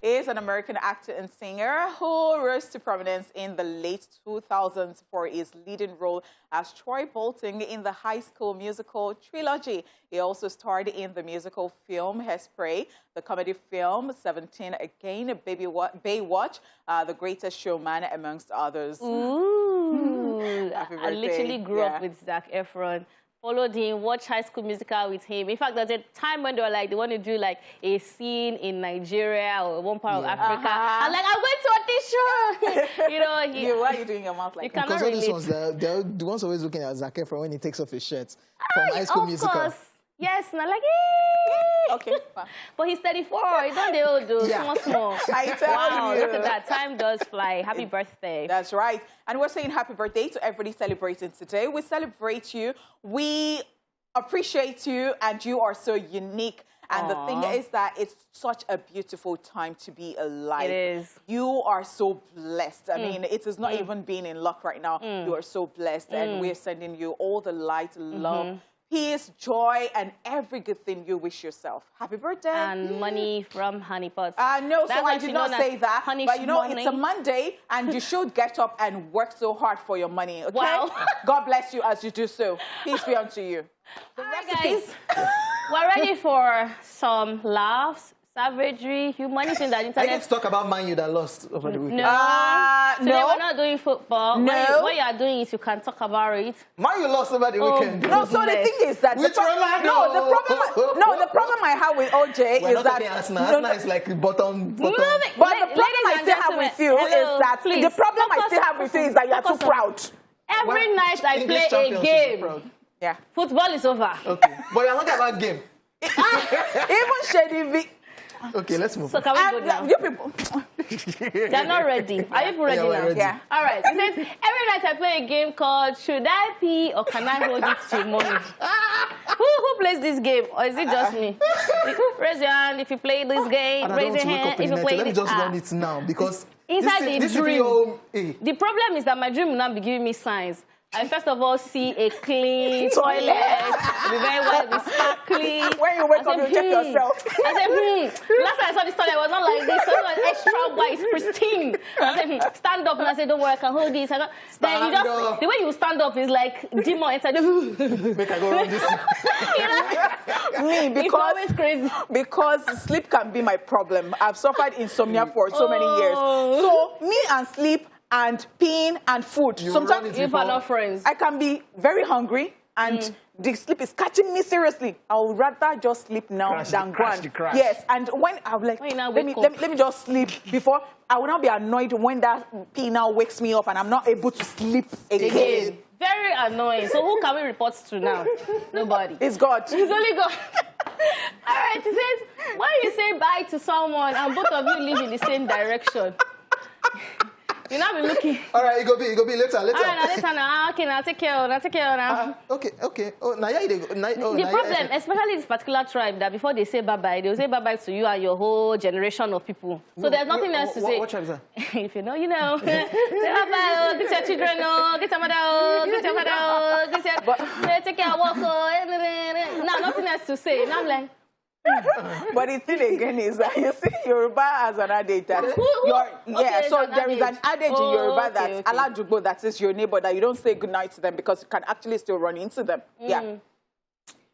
Speaker 2: He is an American actor and singer who rose to prominence in the late 2000s for his leading role as Troy Bolton in the High School Musical trilogy. He also starred in the musical film Hairspray, the comedy film 17 Again, Baywatch, The Greatest Showman, amongst others.
Speaker 3: Ooh.
Speaker 2: Happy birthday.
Speaker 3: I literally grew up with Zac Efron. Followed him, watched High School Musical with him. In fact, there's a time when they were like, they want to do like a scene in Nigeria or one part of Africa. I'm like, I'm going to audition. You know,
Speaker 2: why are you doing your mouth like that?
Speaker 1: Because all these ones, they're the ones always looking at Zac Efron when he takes off his shirt from High School Musical.
Speaker 3: Course. Yes, and I'm like, hey.
Speaker 2: Okay, fine.
Speaker 3: But he's 34. He's not the old dude. Small.
Speaker 2: I tell you.
Speaker 3: Look at that. Time does fly. Happy birthday.
Speaker 2: That's right. And we're saying happy birthday to everybody celebrating today. We celebrate you. We appreciate you, and you are so unique. And the thing is that it's such a beautiful time to be alive.
Speaker 3: It is.
Speaker 2: You are so blessed. I mean, it is not even being in luck right now. You are so blessed, and we're sending you all the light, love, peace, joy, and every good thing you wish yourself. Happy birthday.
Speaker 3: And money from Honeypot.
Speaker 2: No, so I did not say that. But you know,
Speaker 3: money.
Speaker 2: it's a Monday, and you should get up and work so hard for your money, okay?
Speaker 3: Wow.
Speaker 2: God bless you as you do so. Peace be unto you.
Speaker 3: All right, guys. We're ready for some laughs, savagery, humanity in the internet.
Speaker 1: I get to talk about Man U that lost over the weekend.
Speaker 3: Today we're not doing football.
Speaker 2: No.
Speaker 3: What you are doing is you can talk about it.
Speaker 1: Man U lost over the weekend.
Speaker 2: No, so the thing is that the problem I have with Hojay is that
Speaker 1: Arsenal is like bottom.
Speaker 2: But the problem I still have with you is that the problem I still have with you is that you are too proud.
Speaker 3: Every night I play a game.
Speaker 2: Yeah.
Speaker 3: Football is over.
Speaker 1: Okay, but you're not about game.
Speaker 2: Even Shady V.
Speaker 1: Okay, let's move.
Speaker 3: So can we go now?
Speaker 2: You people.
Speaker 3: They're not ready. Are you ready now?
Speaker 1: Ready.
Speaker 2: Yeah.
Speaker 3: All right. It says, every night I play a game called Should I Pee or Can I Hold It Till Morning? Who plays this game? Or is it just me? Raise your hand if you play this game. Raise your hand if you play it.
Speaker 1: Let me just run it now because
Speaker 3: inside
Speaker 1: this
Speaker 3: the dream.
Speaker 1: Hey.
Speaker 3: The problem is that my dream will not be giving me signs. I first of all see a clean toilet, be very well, be sparkling.
Speaker 2: When you wake up, you check yourself.
Speaker 3: I said, Last time I saw this toilet, it was not like this. So it was extra white, pristine. I said, stand up, and I said, don't worry, I can hold this. Then you just, the way you stand up is like demon inside.
Speaker 1: Make I go around this.
Speaker 2: Me, because
Speaker 3: it's always crazy.
Speaker 2: Because sleep can be my problem. I've suffered insomnia for so many years. So me and sleep and peeing and food. Sometimes
Speaker 3: if are not friends,
Speaker 2: I can be very hungry and the sleep is catching me seriously. I would rather just sleep now than go and yes. And when I'm like, let me just sleep before, I will not be annoyed when that pee now wakes me up and I'm not able to sleep again.
Speaker 3: Very annoying. So who can we report to now? Nobody.
Speaker 2: It's God.
Speaker 3: It's only God. All right. It says when you say bye to someone and both of you live in the same direction. You'll not be looking.
Speaker 1: All right, it go be later.
Speaker 3: All right, later now. Okay, now take care now.
Speaker 1: Okay. Oh, now yeah, they go.
Speaker 3: The problem, especially this particular tribe, that before they say bye-bye, they will say bye-bye to you and your whole generation of people. So there's nothing else to say.
Speaker 1: What tribe is that?
Speaker 3: If you know, you know. Say bye-bye, get your children, get your mother, get your father, get your... Take care, walk. Now, nothing else to say. Now I'm like...
Speaker 2: But the thing again is that you see Yoruba has an adage that so there is an adage in Yoruba that Aladugbo, that is your neighbor, that you don't say goodnight to them because you can actually still run into them. Yeah. And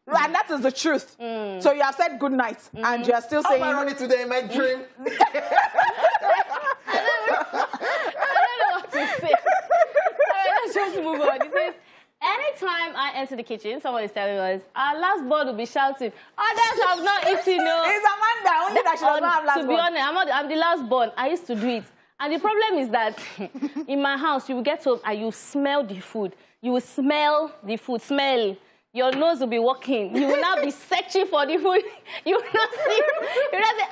Speaker 2: that is the truth. So you have said goodnight and you are still saying...
Speaker 1: How am I running today in my dream?
Speaker 3: I don't know what to say. All right, let's just move on. It says, anytime I enter the kitchen, someone is telling us, our last born will be shouting, others have not eaten, no.
Speaker 2: It's Amanda, only that she does not have last born.
Speaker 3: To be honest, I'm the last born. I used to do it. And the problem is that in my house, you will get home and you smell the food. You will smell the food, smell. Your nose will be working. You will not be searching for the food. You will not see. You will not say,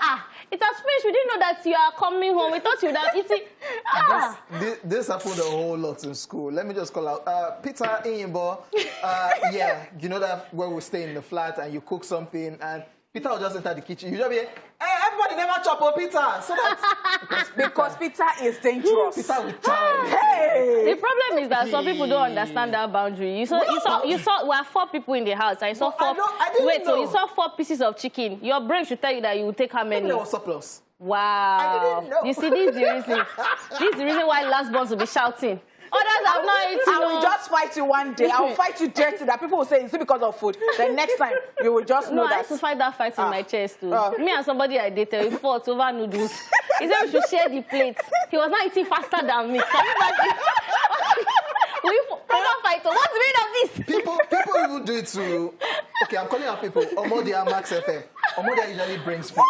Speaker 3: it has finished. We didn't know that you are coming home. We thought you would have eaten.
Speaker 1: This happened a whole lot in school. Let me just call out Peter Iyimbo. Yeah, you know that where we stay in the flat and you cook something and Peter will just enter the kitchen. You just be, hey, everybody never chop up Peter. So that's
Speaker 2: because Peter is dangerous.
Speaker 1: Peter will tell you.
Speaker 2: Hey.
Speaker 3: The problem is that some people don't understand that boundary. You saw we have 4 people in the house. I saw 4. So you saw 4 pieces of chicken. Your brain should tell you that you will take how many?
Speaker 1: There was surplus.
Speaker 3: Wow.
Speaker 1: I didn't know.
Speaker 3: You see, this is the reason. This is the reason why last borns will be shouting. Others have not eaten.
Speaker 2: I will just fight you one day. I will fight you dirty that people will say, is it because of food? Then next time, you will just know that.
Speaker 3: I used to fight that fight in my chest too. Me and somebody I dated, we fought over noodles. He said we should share the plate. He was not eating faster than me. Can you imagine? We fight. What's the meaning of this?
Speaker 1: People even do it to... Okay, I'm calling out people. Omodia Max FM. Omodia usually brings food.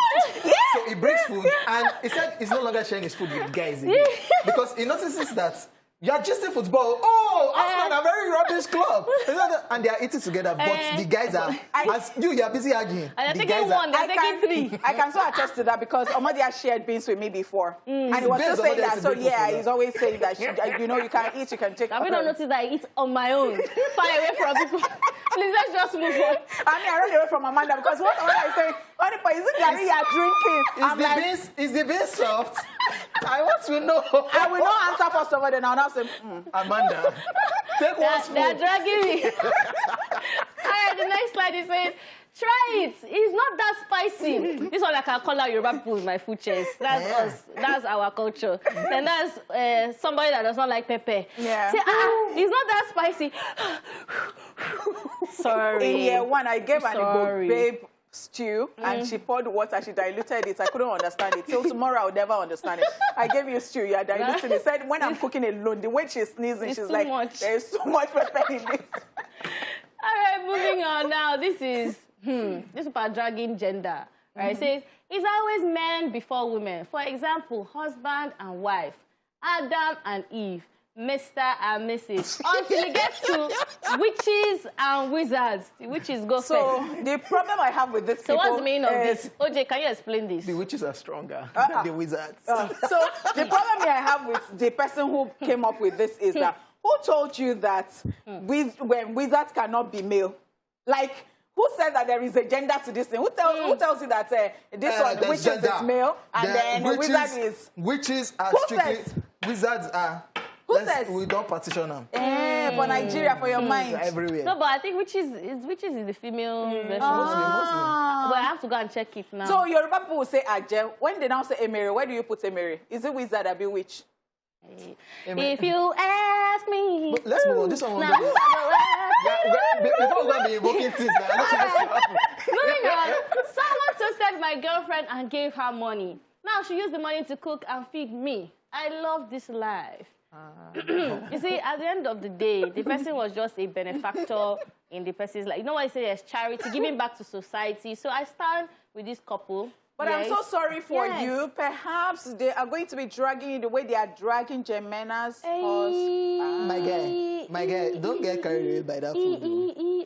Speaker 1: So he brings food, and he said he's no longer sharing his food with guys again. Because he notices that you're just in football. Oh, Arsenal are a very rubbish club. And they are eating together, but the guys are... As you're busy arguing.
Speaker 3: And they're taking 1, they're taking 3.
Speaker 2: I can so attest to that because Omodia shared beans with me before. And he was still saying that. So yeah, he's always saying that, you know, you can eat, you can take...
Speaker 3: Have you not noticed that I eat on my own? Far away from people. Please, let's just move on.
Speaker 2: I run away from Amanda because what Amanda is saying, Honeypot, is it Gary you're drinking?
Speaker 1: Is the bean soft? I want to know.
Speaker 2: I will not answer first of all, then I'll not say,
Speaker 1: Amanda, take one spoon.
Speaker 3: They're dragging me. All right, the next slide is saying, try it. It's not that spicy. This one I can call out Yoruba people with my food chest. That's us. That's our culture. And that's somebody that does not like pepper.
Speaker 2: Yeah.
Speaker 3: Say, it's not that spicy. Sorry.
Speaker 2: In year 1, I gave an Igbo babe stew and she poured water, she diluted it. I couldn't understand it. Till tomorrow, I'll never understand it. I gave you stew, you are diluting it. Said when I'm cooking alone, the way she's sneezing, she's like, there's so much pepper in this.
Speaker 3: All right, moving on now. This is about dragging gender. Right? It says, it's always men before women. For example, husband and wife, Adam and Eve, Mr. and Mrs. Until it gets to witches and wizards. The witches go first.
Speaker 2: The problem I have with this
Speaker 3: So what's the meaning of this? Hojay, can you explain this?
Speaker 1: The witches are stronger than the wizards.
Speaker 2: So the problem I have with the person who came up with this is that who told you that when wizards cannot be male? Like, Who said that there is a gender to this thing? Who tells you that this one, witches is male, and then wizard is...
Speaker 1: Witches are strictly... Wizards are...
Speaker 2: Who says?
Speaker 1: We don't partition them.
Speaker 2: For Nigeria, for your mind.
Speaker 1: Everywhere.
Speaker 3: No, but I think witches is the female version.
Speaker 1: Mostly.
Speaker 3: But I have to go and check it now.
Speaker 2: So Yoruba people will say Aje. When they now say Emere, where do you put Emere? Is it wizard or be witch?
Speaker 3: If you ask me...
Speaker 1: But let's move on. This one will be... Before we're going to be invoking things,
Speaker 3: moving on. Someone toasted my girlfriend and gave her money. Now she used the money to cook and feed me. I love this life. You see, at the end of the day, the person was just a benefactor in the person's life. You know what I say? There's charity, giving back to society. So I stand with this couple.
Speaker 2: But I'm so sorry for you. Perhaps they are going to be dragging you the way they are dragging Jemena's
Speaker 1: My guy, don't get carried away by that food.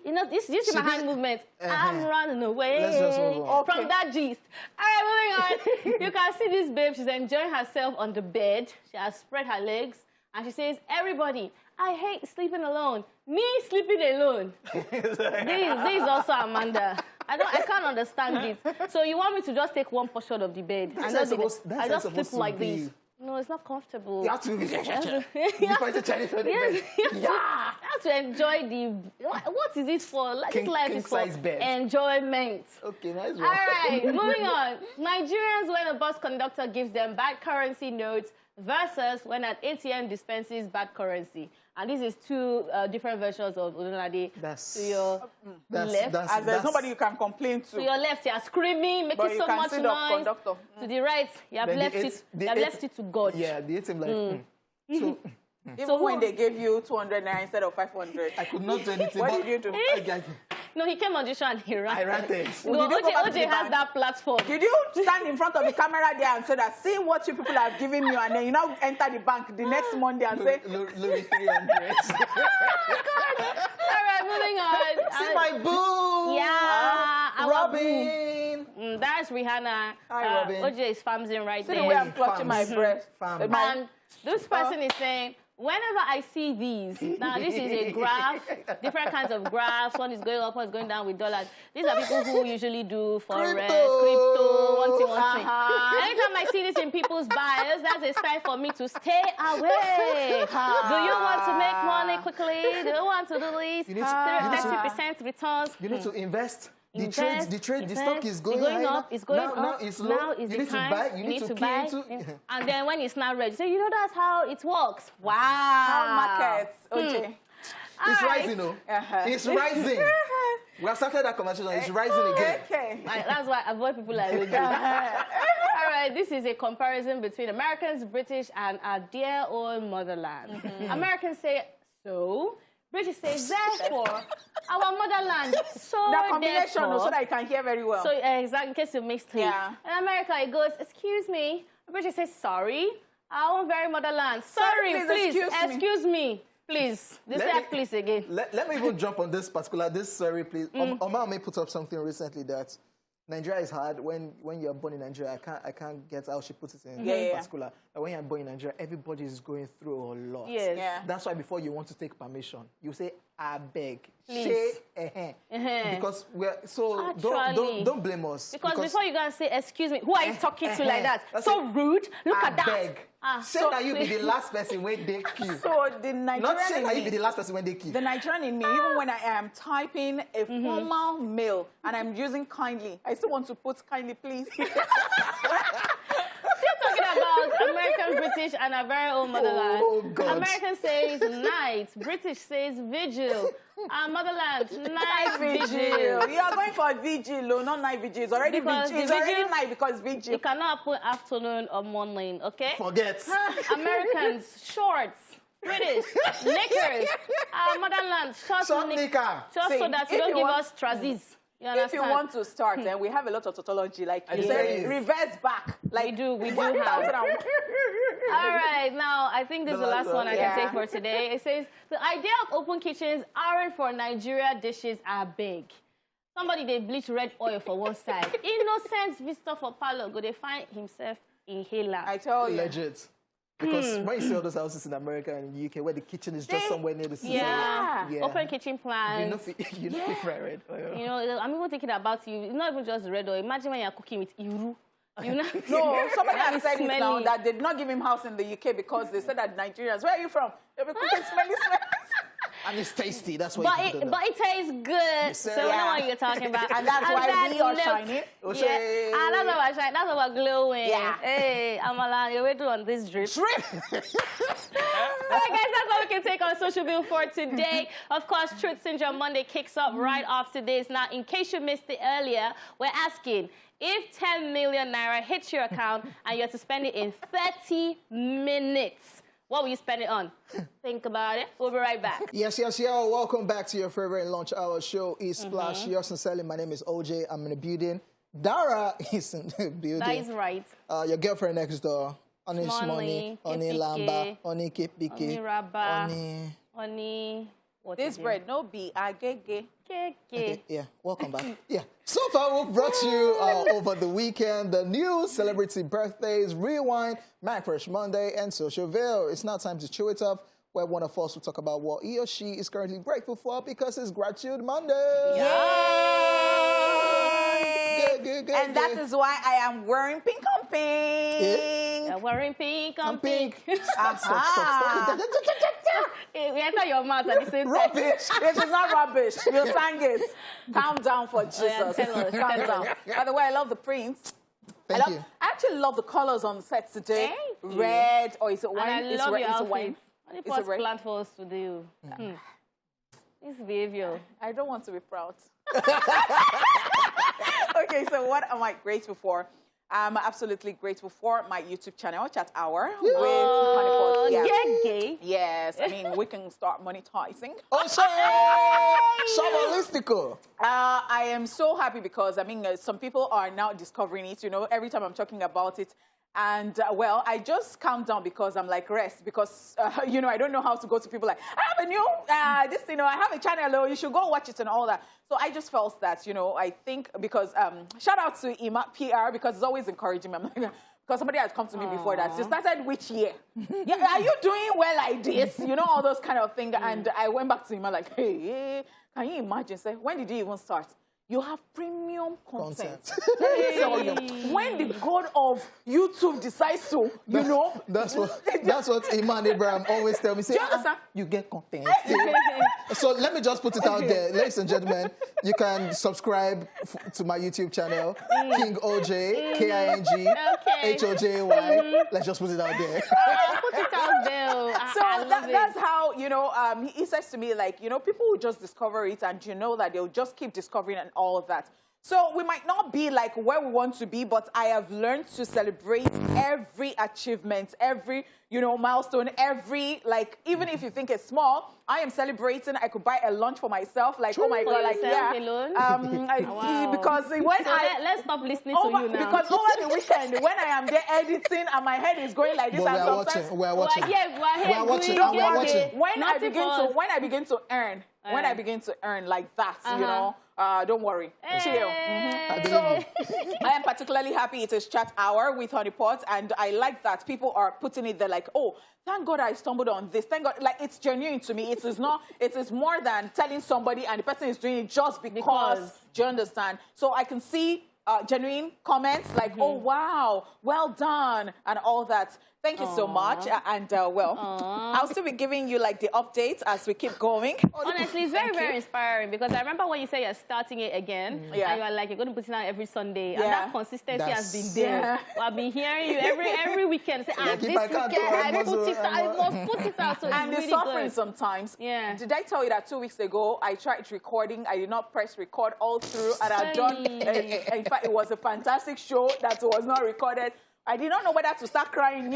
Speaker 3: You know, this is my hand movement. I'm running away.
Speaker 1: Let's just move on.
Speaker 3: From that gist. All right, moving on. You can see this babe. She's enjoying herself on the bed. She has spread her legs. And she says, everybody, I hate sleeping alone. Me sleeping alone. This is also Amanda. I can't understand it. So you want me to just take one portion of the bed and I just sleep like this? No, it's not comfortable.
Speaker 1: You have to be
Speaker 3: yes.
Speaker 1: Yeah.
Speaker 3: You have to enjoy the... What is it for? This life is for enjoyment.
Speaker 1: Okay, nice one.
Speaker 3: All right, moving on. Nigerians, when a bus conductor gives them bad currency notes versus when an ATM dispenses bad currency. And this is two different versions of Olunade.
Speaker 1: To
Speaker 3: your left.
Speaker 2: As there's nobody you can complain to.
Speaker 3: To your left, you're screaming, making so much noise. To the right, you have left it to God.
Speaker 1: Yeah, the ATM like... So,
Speaker 2: even when they gave you 200 naira instead of 500.
Speaker 1: I could not do anything.
Speaker 2: What did you do?
Speaker 3: No, he came on the show and he ran.
Speaker 1: I ran it.
Speaker 3: No, Hojay has that platform.
Speaker 2: Did you stand in front of the camera there and say that, see what you people have given you, and then you now enter the bank the next Monday and say...
Speaker 1: Louis 300.
Speaker 3: All right, moving on.
Speaker 1: See my boo!
Speaker 3: Yeah,
Speaker 1: Robin!
Speaker 3: That's Rihanna.
Speaker 1: Hi, Robin.
Speaker 3: Hojay is famsing right there.
Speaker 2: See the way I'm clutching my breast.
Speaker 3: And this person is saying, whenever I see these, now this is a graph, different kinds of graphs. One is going up, one is going down with dollars. These are people who usually do forex, crypto, one thing. Anytime I see this in people's bios, that's a sign for me to stay away. Do you want to make money quickly? Do you want to do this? 30% returns.
Speaker 1: You need to invest. The stock is going
Speaker 3: up. It's going
Speaker 1: now
Speaker 3: up.
Speaker 1: It's low.
Speaker 3: Now is
Speaker 1: you
Speaker 3: the
Speaker 1: need
Speaker 3: time.
Speaker 1: to buy. You need to buy.
Speaker 3: And then when it's not ready, so you know that's how it works. Wow.
Speaker 2: How markets, Hojay.
Speaker 1: It's rising, though. It's rising. We have started that conversation. It's rising again.
Speaker 2: Okay.
Speaker 3: That's why I avoid people like Hojay. All right, this is a comparison between Americans, British, and our dear old motherland. Americans say so. British says, therefore, our motherland, so
Speaker 2: the combination
Speaker 3: therefore,
Speaker 2: so that you can hear very well.
Speaker 3: So, exactly, in case you mixed it.
Speaker 2: Yeah.
Speaker 3: In America, it goes, excuse me. British says, sorry, our very motherland. Sorry, please, excuse me. Please. They say please again.
Speaker 1: Let me even jump on this particular, sorry, please. Oma may put up something recently that Nigeria is hard. When you're born in Nigeria, I can't get how she puts it in particular. But when you're born in Nigeria, everybody is going through a lot.
Speaker 3: Yes. Yeah.
Speaker 1: That's why before you want to take permission, you say, I beg.
Speaker 3: Please.
Speaker 1: Because we're so don't blame us.
Speaker 3: Because before you go and say, excuse me, who are you talking to like that? So rude. Look at that.
Speaker 1: Beg. Say that you be the last person when they kill.
Speaker 2: So the Nigerian
Speaker 1: Not say that you be the last person when they kill.
Speaker 2: The Nigerian in me, even when I am typing a formal mail and I'm using kindly, I still want to put kindly, please.
Speaker 3: Still talking about American, British, and our very own motherland.
Speaker 1: Oh, God.
Speaker 3: American says night. British says vigil. Our motherland, night vigil.
Speaker 2: You are going for vigil, not night vigil. It's already vigil. It's already night because vigil.
Speaker 3: You cannot put afternoon or morning, okay?
Speaker 1: Forget.
Speaker 3: Americans, shorts. British, knickers. Our motherland, short knicker. Just so that you don't give us trousers.
Speaker 2: If you want to start, then we have a lot of tautology, like you say, reverse back. Like
Speaker 3: we do have. All right, now I think this is the last one I can take for today. It says, the idea of open kitchens aren't for Nigeria dishes are big. Somebody, they bleach red oil for one side. Innocent visitor for Palo, go they find himself inhaler.
Speaker 2: I tell you.
Speaker 1: Legit. Because when you see all those houses in America and UK where the kitchen is just somewhere near the sea.
Speaker 3: Yeah. Open kitchen plans.
Speaker 1: You know red.
Speaker 3: You know, I'm even thinking about you. It's not even just red oil. Imagine when you're cooking with iru. You know?
Speaker 2: No, somebody has said it now that they did not give him house in the UK because they said that Nigerians, where are you from? They'll be cooking smelly smells.
Speaker 1: And it's tasty, that's why
Speaker 3: but it tastes good, so we know what you're talking about.
Speaker 2: And that's why we are shining.
Speaker 3: Yeah, and that's why we're shining, that's why we're glowing.
Speaker 2: Yeah.
Speaker 3: Hey, Amala, you're waiting on this drip. Alright guys, that's all we can take on Social Bill for today. Of course, Truth Syndrome Monday kicks up right after this. Now, in case you missed it earlier, we're asking, if 10 million naira hits your account and you have to spend it in 30 minutes, what will you spend it on? Think about it. We'll be right back.
Speaker 1: Yes. Welcome back to your favorite lunch hour show, ESplash. Yours sincerely, my name is Hojay. I'm in the building. Dara is in the building.
Speaker 3: That is right.
Speaker 1: Your girlfriend next door. Oni Shmoney, Oni Lamba, Oni Kepike,
Speaker 3: Oni Rabba,
Speaker 1: Oni...
Speaker 2: This bread, no be agege.
Speaker 1: Okay, yeah, welcome back. Yeah, so far we've brought you over the weekend the news, celebrity birthdays, rewind, Mac Fresh Monday, and Social Veil. It's now time to chew it up, where one of us will talk about what he or she is currently grateful for because it's Gratitude Monday.
Speaker 2: Yay!
Speaker 1: Good.
Speaker 2: And that is why I am wearing pink on pink.
Speaker 3: You're wearing pink on pink.
Speaker 1: Stop.
Speaker 3: We enter your mouth at the same time.
Speaker 2: Rubbish. This is not rubbish. You sang it. Calm down for Jesus.
Speaker 3: Tell us.
Speaker 2: Calm down. By the way, I love the prints.
Speaker 1: Thank you.
Speaker 2: I actually love the colors on the set today.
Speaker 3: Thank you.
Speaker 2: Red, or is it wine?
Speaker 3: And I love your outfit.
Speaker 2: Wine.
Speaker 3: What's planned for us to do? This behavior.
Speaker 2: I don't want to be proud. Okay, so what am I grateful for? I'm absolutely grateful for my YouTube channel, Chat Hour, with Honeypot. Yes, I mean, we can start monetizing.
Speaker 1: Oh, Shabalistical.
Speaker 2: I am so happy because, I mean, some people are now discovering it, you know, every time I'm talking about it. And, well, I just calm down because I'm like, rest, because, you know, I don't know how to go to people like, I have a new, I have a channel, you should go watch it and all that. So I just felt that, you know, I think because, shout out to Ima PR because it's always encouraging me. Because somebody has come to me before that. You started which year? Yeah, are you doing well like this? You know, all those kind of things. And I went back to Ima like, hey, can you imagine? Say, when did you even start? You have premium content. Let me tell you, when the God of YouTube decides to, you know.
Speaker 1: That's what Iman Abraham always tell me. Say, you get content. So let me just put it out there. Ladies and gentlemen, you can subscribe to my YouTube channel, King Hojay, King Hojay. Let's just put it out there.
Speaker 3: Put it out there.
Speaker 2: So that's how, you know, he says to me, like, you know, people will just discover it and you know that they'll just keep discovering and all of that. So we might not be like where we want to be, but I have learned to celebrate every achievement, every, you know, milestone, every, like, even if you think it's small, I am celebrating. I could buy a lunch for myself. Like, oh my God, like, yeah.
Speaker 3: Alone?
Speaker 2: Wow. Because when
Speaker 3: let's stop listening to you now.
Speaker 2: Because over the weekend, when I am there editing and my head is going like this,
Speaker 1: But we're watching.
Speaker 3: We're watching.
Speaker 2: When I begin to earn, like that, you know, don't worry. Chill. So I am particularly happy it is Chat Hour with Honeypot, and I like that people are putting it there like, oh, thank God I stumbled on this. Thank God, like, it's genuine to me. It is more than telling somebody and the person is doing it just because. Do you understand? So I can see genuine comments like, oh, wow, well done, and all that. Thank you so much. And, well, I'll still be giving you, like, the updates as we keep going.
Speaker 3: Honestly, it's very, very inspiring because I remember when you say you're starting it again, and you're like, you're going to put it out every Sunday, and that consistency has been there. I've been hearing you every weekend say, this weekend, I must put it out. So
Speaker 2: and it's suffering sometimes. Yeah. Did I tell you that 2 weeks ago, I tried recording, I did not press record all through, and I've done, in fact, it was a fantastic show that was not recorded. I did not know whether to start crying,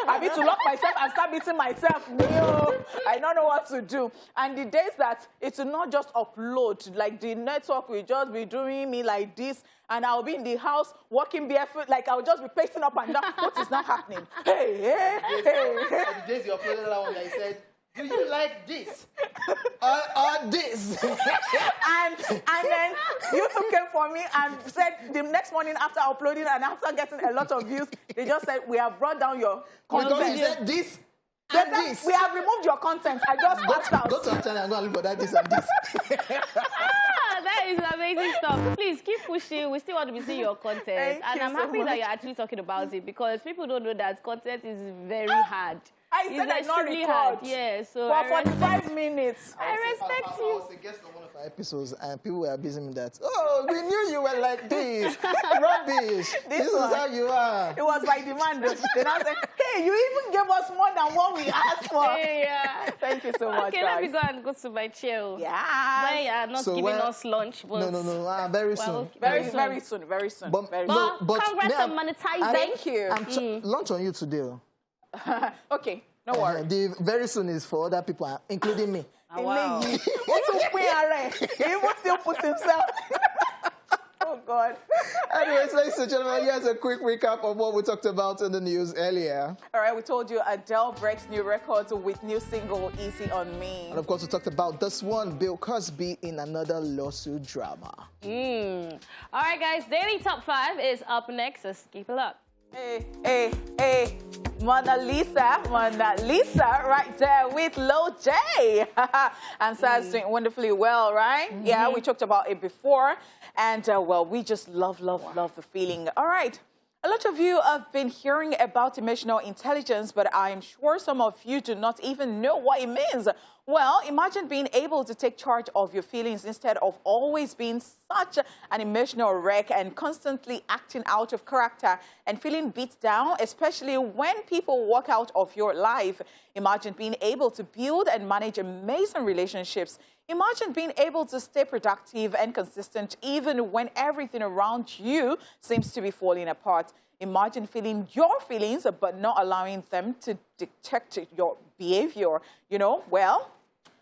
Speaker 2: I need to lock myself and start beating myself, I don't know what to do. And the days that it will not just upload, like the network will just be doing me like this, and I'll be in the house walking barefoot, like I'll just be pacing up and down. What is not happening? Hey.
Speaker 1: The days you uploaded that one, I said, do you like this? Or this?
Speaker 2: and then YouTube came for me and said the next morning after uploading and after getting a lot of views, they just said, we have brought down your content.
Speaker 1: Because you said this
Speaker 2: They
Speaker 1: and
Speaker 2: said,
Speaker 1: this.
Speaker 2: we have removed your content. I just passed out.
Speaker 1: Go to our channel and go and look for that, this and this.
Speaker 3: That is amazing stuff. Please keep pushing. We still want to be seeing your content.
Speaker 2: Thank
Speaker 3: and
Speaker 2: you
Speaker 3: I'm
Speaker 2: so
Speaker 3: happy
Speaker 2: much.
Speaker 3: that you're actually talking about it because people don't know that content is very hard.
Speaker 2: I said I not
Speaker 3: extremely
Speaker 2: record.
Speaker 3: hard. Yeah, so
Speaker 2: For
Speaker 3: I
Speaker 2: 45 minutes.
Speaker 3: I respect
Speaker 1: I
Speaker 3: you.
Speaker 1: was a guest on one of our episodes and people were abusing me that, oh, we knew you were like this. Rubbish. This is
Speaker 2: one.
Speaker 1: how you are.
Speaker 2: It was by demand. Then I said, hey, you even gave us more than what we asked for.
Speaker 3: Yeah.
Speaker 2: Thank you so much,
Speaker 3: Okay,
Speaker 2: guys.
Speaker 3: let me go and go to my chair.
Speaker 2: Yeah.
Speaker 3: When you're not
Speaker 1: So
Speaker 3: giving
Speaker 1: when-
Speaker 3: us lunch. But
Speaker 1: No, very soon.
Speaker 3: okay.
Speaker 2: Very soon. Very soon.
Speaker 1: But,
Speaker 2: Very
Speaker 1: no,
Speaker 3: But
Speaker 1: but
Speaker 3: congrats
Speaker 1: me,
Speaker 3: on monetizing.
Speaker 2: Thank you.
Speaker 1: I'm launch on you today.
Speaker 2: Okay, no worries.
Speaker 1: The very soon is for other people, including me.
Speaker 3: Wow.
Speaker 2: He even still put himself. Oh, God.
Speaker 1: Anyways, ladies and gentlemen, here's a quick recap of what we talked about in the news earlier.
Speaker 2: All right, we told you Adele breaks new records with new single, Easy on Me.
Speaker 1: And of course, we talked about this one, Bill Cosby in another lawsuit drama.
Speaker 3: All right, guys. Daily Top 5 is up next. So keep it up.
Speaker 2: Hey. Mona Lisa right there with Hojay. And Sarah's doing wonderfully well, right? Yeah, we talked about it before. And, well, we just love the feeling. All right. A lot of you have been hearing about emotional intelligence, but I'm sure some of you do not even know what it means. Well, imagine being able to take charge of your feelings instead of always being such an emotional wreck and constantly acting out of character and feeling beat down, especially when people walk out of your life. Imagine being able to build and manage amazing relationships. Imagine being able to stay productive and consistent even when everything around you seems to be falling apart. Imagine feeling your feelings but not allowing them to dictate your behavior. You know, well,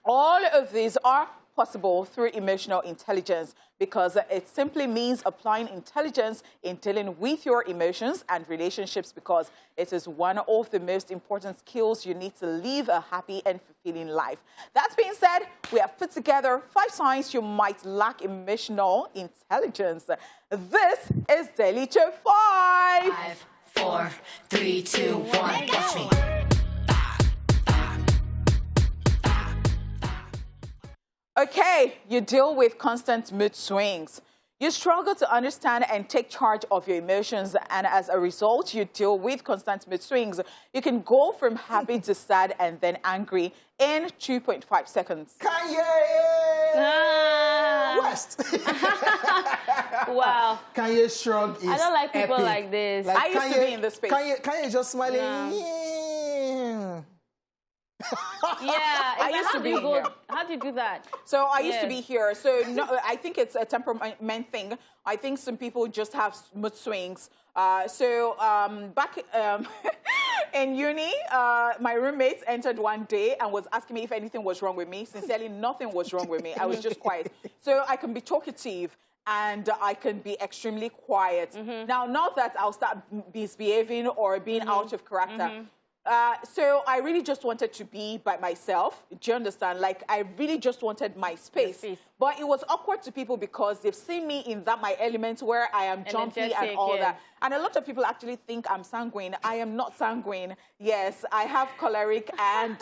Speaker 2: all of these are possible through emotional intelligence because it simply means applying intelligence in dealing with your emotions and relationships because it is one of the most important skills you need to live a happy and fulfilling life. That being said, we have put together 5 signs you might lack emotional intelligence. This is Daily Top 5.
Speaker 4: 5, 4, 3, 2, 1. Watch me.
Speaker 2: Okay, you deal with constant mood swings. You struggle to understand and take charge of your emotions, and as a result, you deal with constant mood swings. You can go from happy to sad and then angry in 2.5 seconds.
Speaker 1: Kanye West.
Speaker 3: Wow.
Speaker 1: Kanye shrug is
Speaker 3: I don't like people
Speaker 1: epic.
Speaker 3: like this.
Speaker 2: I used to be in this space.
Speaker 1: Kanye is just smiling.
Speaker 3: Yeah.
Speaker 1: Yeah.
Speaker 3: Yeah,
Speaker 2: I used to be here.
Speaker 3: How do you do that?
Speaker 2: So I used to
Speaker 3: Yes.
Speaker 2: be here. So no, I think it's a temperament thing. I think some people just have mood swings. Back in uni, my roommates entered one day and was asking me if anything was wrong with me. Sincerely, nothing was wrong with me. I was just quiet. So I can be talkative and I can be extremely quiet. Now, not that I'll start misbehaving or being out of character. So I really just wanted to be by myself. Do you understand? Like, I really just wanted my space. But it was awkward to people because they've seen me in that my element where I am jumpy and
Speaker 3: Energetic,
Speaker 2: all
Speaker 3: yeah.
Speaker 2: that. And a lot of people actually think I'm sanguine. I am not sanguine. Yes, I have choleric and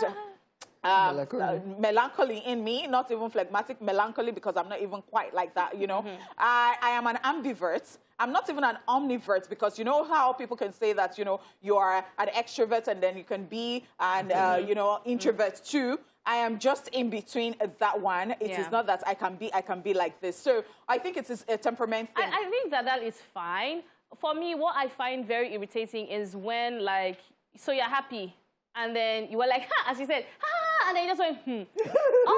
Speaker 2: melancholy in me, not even phlegmatic melancholy because I'm not even quite like that, you know. I am an ambivert. I'm not even an omnivert because you know how people can say that, you know, you are an extrovert and then you can be an, you know, introvert too. I am just in between that one. It is not that I can be like this. So I think it is a temperament thing.
Speaker 3: I think that is fine. For me, what I find very irritating is when, like, so you're happy and then you were like, ha, as you said, ha, and then you just went,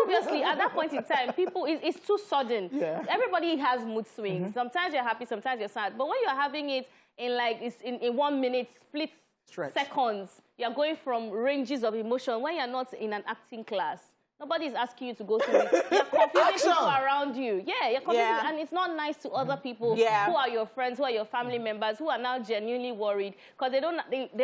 Speaker 3: Obviously, at that point in time, people, it's too sudden. Yeah. Everybody has mood swings. Sometimes you're happy, sometimes you're sad. But when you're having it in, like, it's in 1 minute, split seconds, you're going from ranges of emotion when you're not in an acting class. Nobody is asking you to go through it. You're confusing people around you. Yeah, you're confusing, and it's not nice to other people who are your friends, who are your family members, who are now genuinely worried because they don't.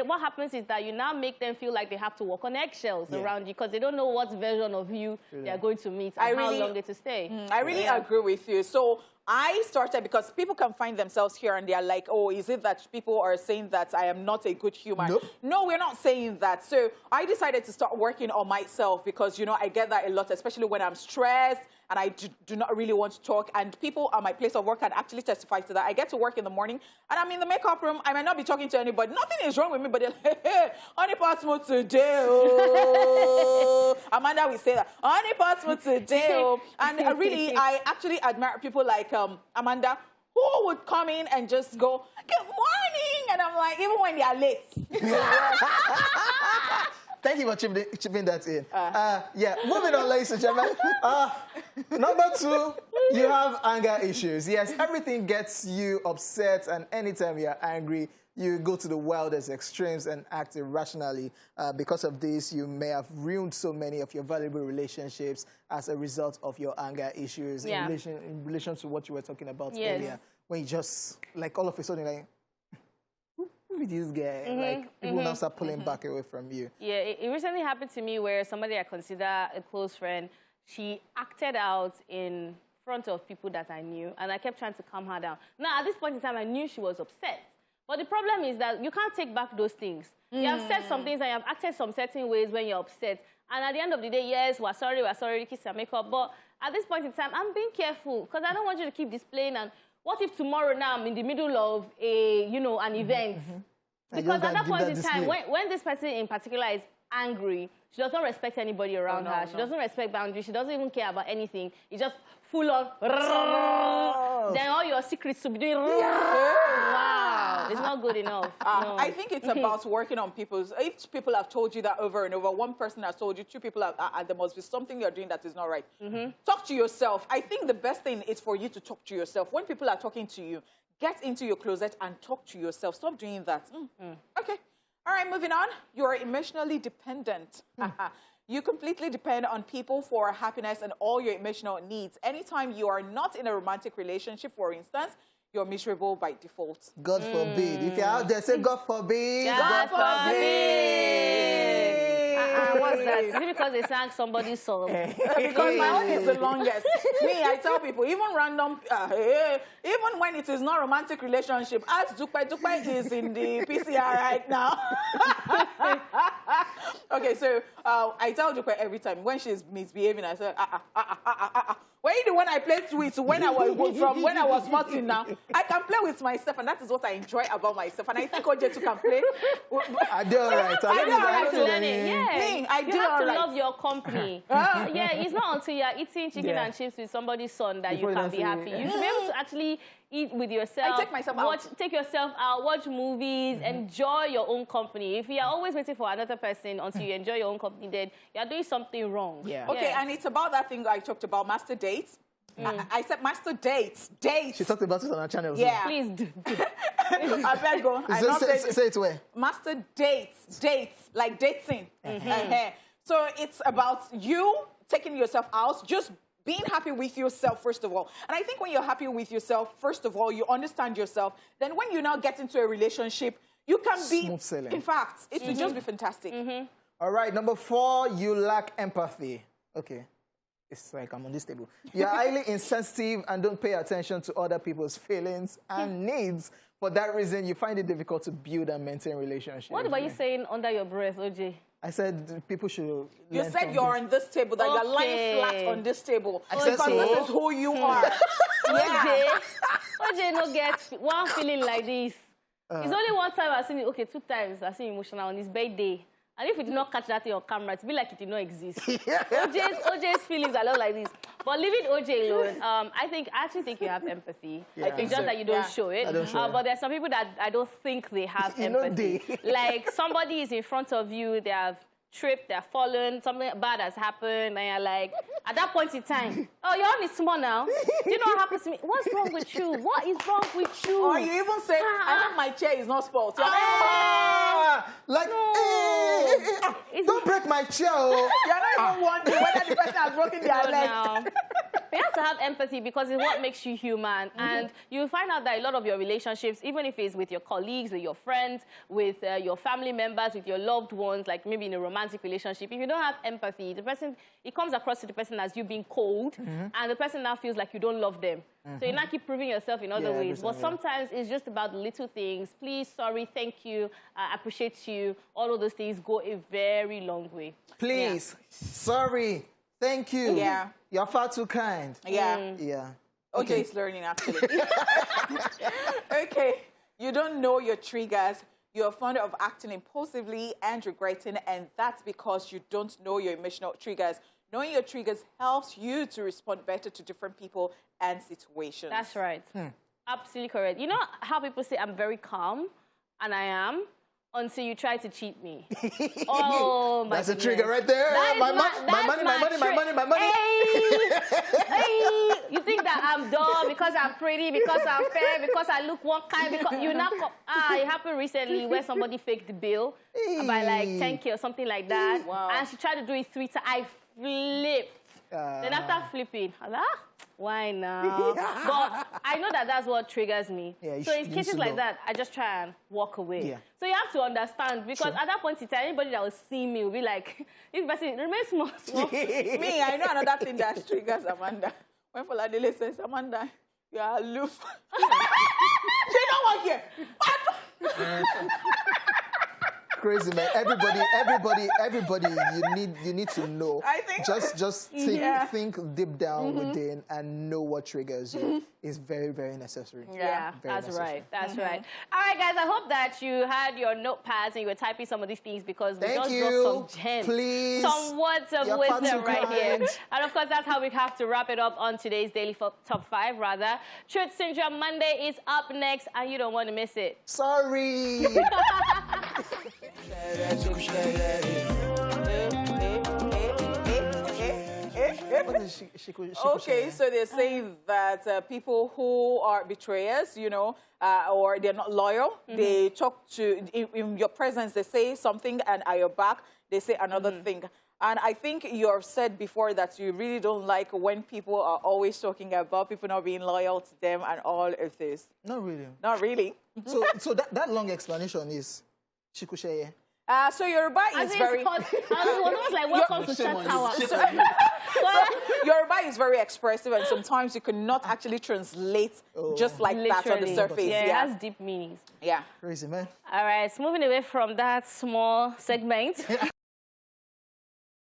Speaker 3: What happens is that you now make them feel like they have to walk on eggshells around you because they don't know what version of you they are going to meet and how long they to stay.
Speaker 2: I really agree with you. So I started because people can find themselves here and they're like, oh, is it that people are saying that I am not a good human?
Speaker 1: Nope.
Speaker 2: No, we're not saying that. So I decided to start working on myself because, you know, I get that a lot, especially when I'm stressed and I do not really want to talk. And people at my place of work can actually testify to that. I get to work in the morning and I'm in the makeup room. I might not be talking to anybody. Nothing is wrong with me, but they're like, hey, Honeypot mood today. Oh. Amanda will say that. Honeypot mood today. Oh. And really, I actually admire people like Amanda, who would come in and just go, good morning. And I'm like, even when they are late.
Speaker 1: Thank you for chipping that in. Yeah, moving on, ladies and gentlemen. Number 2, you have anger issues. Yes, everything gets you upset, and anytime you're angry, you go to the wildest extremes and act irrationally. Because of this, you may have ruined so many of your valuable relationships as a result of your anger issues in relation to what you were talking about earlier. When you just, like, all of a sudden, like, who is this guy? Like, people now start pulling back away from you. Yeah,
Speaker 3: it recently happened to me where somebody I consider a close friend, she acted out in front of people that I knew, and I kept trying to calm her down. Now, at this point in time, I knew she was upset. But the problem is that you can't take back those things. You have said some things and you have acted some certain ways when you're upset. And at the end of the day, yes, we're sorry, kiss and make up. But at this point in time, I'm being careful because I don't want you to keep displaying. And what if tomorrow now I'm in the middle of a, you know, an event? Because at that point in time, when this person in particular is angry, she doesn't respect anybody around her. She doesn't respect boundaries. She doesn't even care about anything. It's just full on. Then all your secrets to be doing. Wow, it's not good enough. No.
Speaker 2: I think it's about working on people's. If people have told you that over and over, one person has told you, 2 people have, there must be something you're doing that is not right. Talk to yourself. I think the best thing is for you to talk to yourself. When people are talking to you, get into your closet and talk to yourself. Stop doing that. Okay. All right, moving on. You're emotionally dependent. You completely depend on people for happiness and all your emotional needs. Anytime you are not in a romantic relationship, for instance, you're miserable by default.
Speaker 1: God forbid. If you're out there, say God forbid.
Speaker 3: God forbid. What's that? Is it because they sang somebody's song?
Speaker 2: Because my own is the longest. Me, I tell people, even random, even when it is not romantic relationship, ask Dupe. Dupe is in the PCR right now. Okay, so I tell Dupe every time when she's misbehaving, I say, Where you the one I played with when I was small now? I can play with myself, and that is what I enjoy about myself. And I think Hojay too can play.
Speaker 1: I do all right.
Speaker 3: I do all right to learn it. Yeah.
Speaker 2: I do
Speaker 3: you have
Speaker 2: all
Speaker 3: to
Speaker 2: right.
Speaker 3: love your company. Yeah, it's not until you're eating chicken and chips with somebody's son that you can be happy. You should be able to actually eat with yourself.
Speaker 2: I take myself out.
Speaker 3: Take yourself out, watch movies, enjoy your own company. If you are always waiting for another person until you enjoy your own company, then you're doing something wrong.
Speaker 1: Yeah.
Speaker 2: Okay, and it's about that thing I talked about, master dates. I said master dates. Dates.
Speaker 1: She talked about it on her channel.
Speaker 2: Yeah.
Speaker 3: Please do.
Speaker 2: I better go.
Speaker 1: Say it where?
Speaker 2: Master dates. Dates. Like dating. So it's about you taking yourself out, just being happy with yourself, first of all. And I think when you're happy with yourself, first of all, you understand yourself. Then when you now get into a relationship, you can be...
Speaker 1: Smooth sailing.
Speaker 2: In fact, it will just be fantastic.
Speaker 1: All right, number 4, you lack empathy. Okay. It's like I'm on this table. You're highly insensitive and don't pay attention to other people's feelings and needs. For that reason, you find it difficult to build and maintain relationships.
Speaker 3: What were you saying under your breath, Hojay?
Speaker 1: I said people should...
Speaker 2: You said you're on this table, that you're lying flat on this table.
Speaker 1: I said
Speaker 2: because
Speaker 1: so.
Speaker 2: This is who you are.
Speaker 3: Hojay no get one feeling like this. It's only one time I've seen it. Okay, 2 times I've seen emotional on his birthday. And if you did not catch that on camera, it'd be like it did not exist. Hojay's feelings are not like this. But leaving Hojay alone, I actually think you have empathy. Yeah. It's just that you don't show it. But there's some people that I don't think they have empathy. Like somebody is in front of you, they have tripped, they're fallen, something bad has happened, and you're like, at that point in time, oh, you're only small now. You know what happened to me? What's wrong with you? What is wrong with you?
Speaker 2: Or you even say, I hope my chair is not spoiled.
Speaker 1: Like, don't break my chair.
Speaker 2: You're not even wondering whether the person has broken their leg.
Speaker 3: You have to have empathy because it's what makes you human. And you'll find out that a lot of your relationships, even if it's with your colleagues, with your friends, with your family members, with your loved ones, like maybe in a romantic relationship, if you don't have empathy, the person, it comes across to the person as you being cold, and the person now feels like you don't love them. So you now keep proving yourself in other ways. But sometimes it's just about little things. Please, sorry, thank you, I appreciate you. All of those things go a very long way.
Speaker 1: Please, sorry, thank you.
Speaker 2: Yeah.
Speaker 1: You're far too kind.
Speaker 2: Yeah.
Speaker 1: Yeah.
Speaker 2: Okay, it's learning actually. Okay, you don't know your triggers. You're fond of acting impulsively and regretting, and that's because you don't know your emotional triggers. Knowing your triggers helps you to respond better to different people and situations.
Speaker 3: That's right. Absolutely correct. You know how people say I'm very calm, and I am, until you try to cheat me. Oh, my
Speaker 1: That's
Speaker 3: goodness.
Speaker 1: a trigger right there. My money.
Speaker 3: Hey, you think that I'm dumb because I'm pretty, because I'm fair, because I look one kind, because you now it happened recently where somebody faked the bill by like 10K or something like that.
Speaker 2: Wow.
Speaker 3: And she tried to do it 3 times. I flipped. Then after flipping, I was like, why now? But I know that that's what triggers me.
Speaker 1: Yeah,
Speaker 3: so in cases like that, I just try and walk away.
Speaker 1: Yeah.
Speaker 3: So you have to understand, because at that point in time, anybody that will see me will be like, this person remains small.
Speaker 2: Me, I know another thing that triggers Amanda. When Foladele says, Amanda, you are aloof. She don't want here.
Speaker 1: Crazy, man. Everybody, you need to know.
Speaker 2: I think
Speaker 1: just think deep down within and know what triggers you. Is very, very necessary.
Speaker 3: Yeah,
Speaker 1: very
Speaker 3: that's
Speaker 1: necessary.
Speaker 3: right. That's right. All right, guys, I hope that you had your notepads and you were typing some of these things, because we just dropped some gems.
Speaker 1: Please.
Speaker 3: Some words of
Speaker 1: You're
Speaker 3: wisdom right here.
Speaker 1: kind.
Speaker 3: And of course, that's how we have to wrap it up on today's Daily Top 5, rather. Truth Syndrome Monday is up next, and you don't want to miss it.
Speaker 1: Sorry. What is
Speaker 2: Okay, so they're saying that people who are betrayers, you know, or they're not loyal, they talk to, in your presence, they say something, and at your back, they say another thing. And I think you have said before that you really don't like when people are always talking about people not being loyal to them and all of this.
Speaker 1: Not really.
Speaker 2: Not really.
Speaker 1: So that long explanation is Shikusheye.
Speaker 2: So Yoruba is very...
Speaker 3: like, welcome to Chat Tower.
Speaker 2: So Yoruba is very expressive, and sometimes you cannot actually translate just like that on the surface.
Speaker 3: Yeah, it has deep meanings.
Speaker 2: Yeah.
Speaker 1: Crazy, man.
Speaker 3: All right, so moving away from that small segment.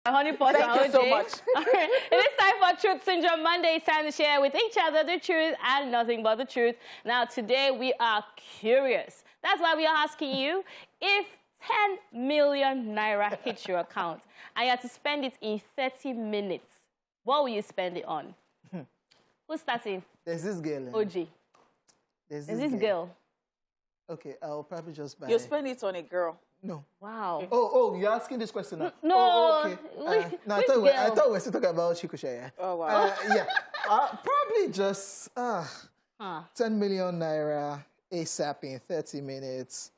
Speaker 3: Honeypot,
Speaker 2: thank you so much.
Speaker 3: It is time for Truth Syndrome Monday. It's time to share with each other the truth and nothing but the truth. Now, today we are curious. That's why we are asking you, if 10 million naira hits your account and you have to spend it in 30 minutes, what will you spend it on? Who's starting?
Speaker 1: There's this girl.
Speaker 3: OG.
Speaker 1: There's
Speaker 3: this girl.
Speaker 1: Okay, I'll probably just buy...
Speaker 2: You spend it on a girl.
Speaker 1: No.
Speaker 3: Wow.
Speaker 1: Oh, you're asking this question now?
Speaker 3: No.
Speaker 1: Oh, okay. No, I thought we were still talking about Shikusheye.
Speaker 2: Oh, wow.
Speaker 1: Yeah. Probably just 10 million naira ASAP in 30 minutes.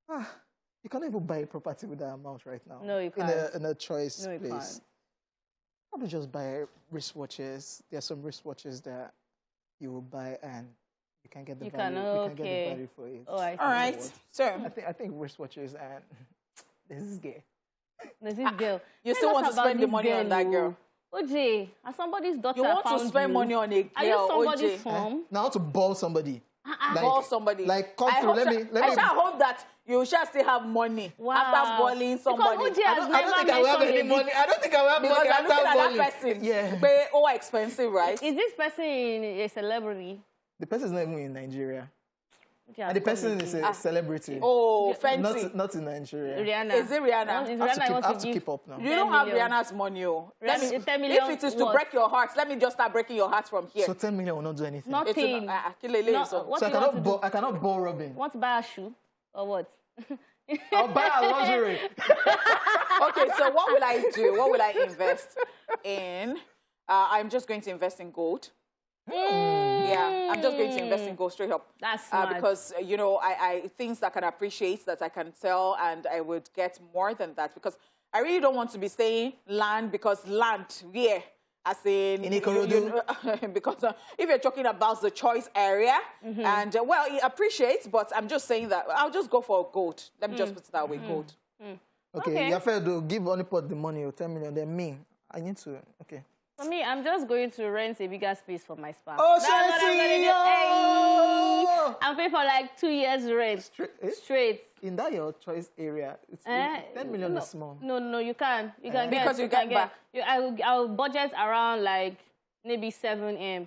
Speaker 1: You can't even buy a property with that amount right now.
Speaker 3: No, you can't.
Speaker 1: In a choice
Speaker 3: No,
Speaker 1: place.
Speaker 3: you can't.
Speaker 1: Probably just buy wristwatches. There are some wristwatches that you will buy and you can get the value. You can get the value for it.
Speaker 3: Oh, I see.
Speaker 2: All right. So
Speaker 1: I think wristwatches and this is gay.
Speaker 3: There's this girl.
Speaker 2: You still want to spend the money on that girl?
Speaker 3: OJ, as somebody's daughter
Speaker 2: You want to spend money on a girl,
Speaker 3: Are you somebody's
Speaker 2: OJ?
Speaker 3: form?
Speaker 1: Now I want to ball somebody.
Speaker 2: Ball somebody.
Speaker 1: Like, come through, let me...
Speaker 2: I shall hope that you shall still have money after balling somebody.
Speaker 3: Because OJ has
Speaker 1: I don't think I will have any money. I don't think I will have money
Speaker 2: Because I'm looking
Speaker 1: after
Speaker 2: at
Speaker 1: balling.
Speaker 2: that person.
Speaker 1: Yeah.
Speaker 2: Pay expensive, right?
Speaker 3: Is this person a celebrity?
Speaker 1: The person is not even in Nigeria.
Speaker 3: Yeah,
Speaker 1: And the person is a celebrity.
Speaker 2: Oh, fancy.
Speaker 1: Not in Nigeria.
Speaker 3: Rihanna.
Speaker 2: Is it Rihanna?
Speaker 3: Is
Speaker 1: I
Speaker 3: Rihanna
Speaker 1: have
Speaker 3: wants
Speaker 1: to keep up now.
Speaker 2: You don't have Rihanna's money. Oh.
Speaker 3: 10 million
Speaker 2: If it is to
Speaker 3: what?
Speaker 2: break your heart, let me just start breaking your heart from here.
Speaker 1: So 10 million will not do anything.
Speaker 3: Nothing.
Speaker 2: So
Speaker 1: So I cannot ball Robin.
Speaker 3: Want to buy a shoe? Or what?
Speaker 1: I'll buy a lingerie.
Speaker 2: Okay, so what will I do? What will I invest in? I'm just going to invest in gold. Yeah, I'm just going to invest in gold straight up.
Speaker 3: That's smart.
Speaker 2: Because, you know, I things that can appreciate, that I can sell, and I would get more than that. Because I really don't want to be saying land, because land, yeah. As in because if you're talking about the choice area, and well, he appreciates, but I'm just saying that I'll just go for a goat. Let me just put it that way, goat.
Speaker 1: Okay, your friend will give Honeypot the money, or 10 million. Then me, I need to. Okay.
Speaker 3: For me, I'm just going to rent a bigger space for my spa.
Speaker 1: Oh,
Speaker 3: that's what I'm going to do. Hey, I'm paying for like 2 years rent. Straight.
Speaker 1: In that your choice area, it's 10 million is small.
Speaker 2: No,
Speaker 3: you can't. You can get.
Speaker 2: Because you can get.
Speaker 3: I'll budget around like maybe 7M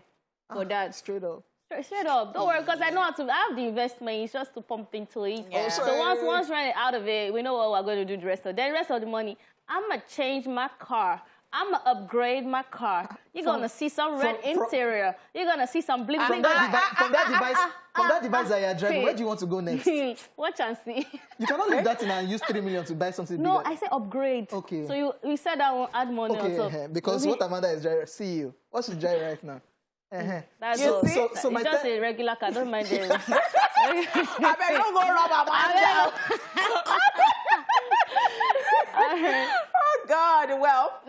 Speaker 3: for that.
Speaker 1: Straight up.
Speaker 3: Straight up. Don't worry, because I know how to have the investment. It's just to pump into it.
Speaker 2: Yeah.
Speaker 3: So once run it out of it, we know what we're going to do the rest of. Then the rest of the money, I'm gonna change my car. I'm going to upgrade my car. You're going to see some red interior. You're going to see some bling bling.
Speaker 1: From that device that you're driving, where do you want to go next?
Speaker 3: Watch and see.
Speaker 1: You cannot leave that in and use 3 million to buy something bigger.
Speaker 3: No, I said upgrade.
Speaker 1: Okay.
Speaker 3: So you said I won't add money on top.
Speaker 1: Because what Amanda is driving, see you. What should drive right now?
Speaker 3: That's
Speaker 1: so
Speaker 3: it's
Speaker 1: my
Speaker 3: just a regular car. Don't mind it.
Speaker 2: I bet don't go rob Amanda. Oh, God. Well,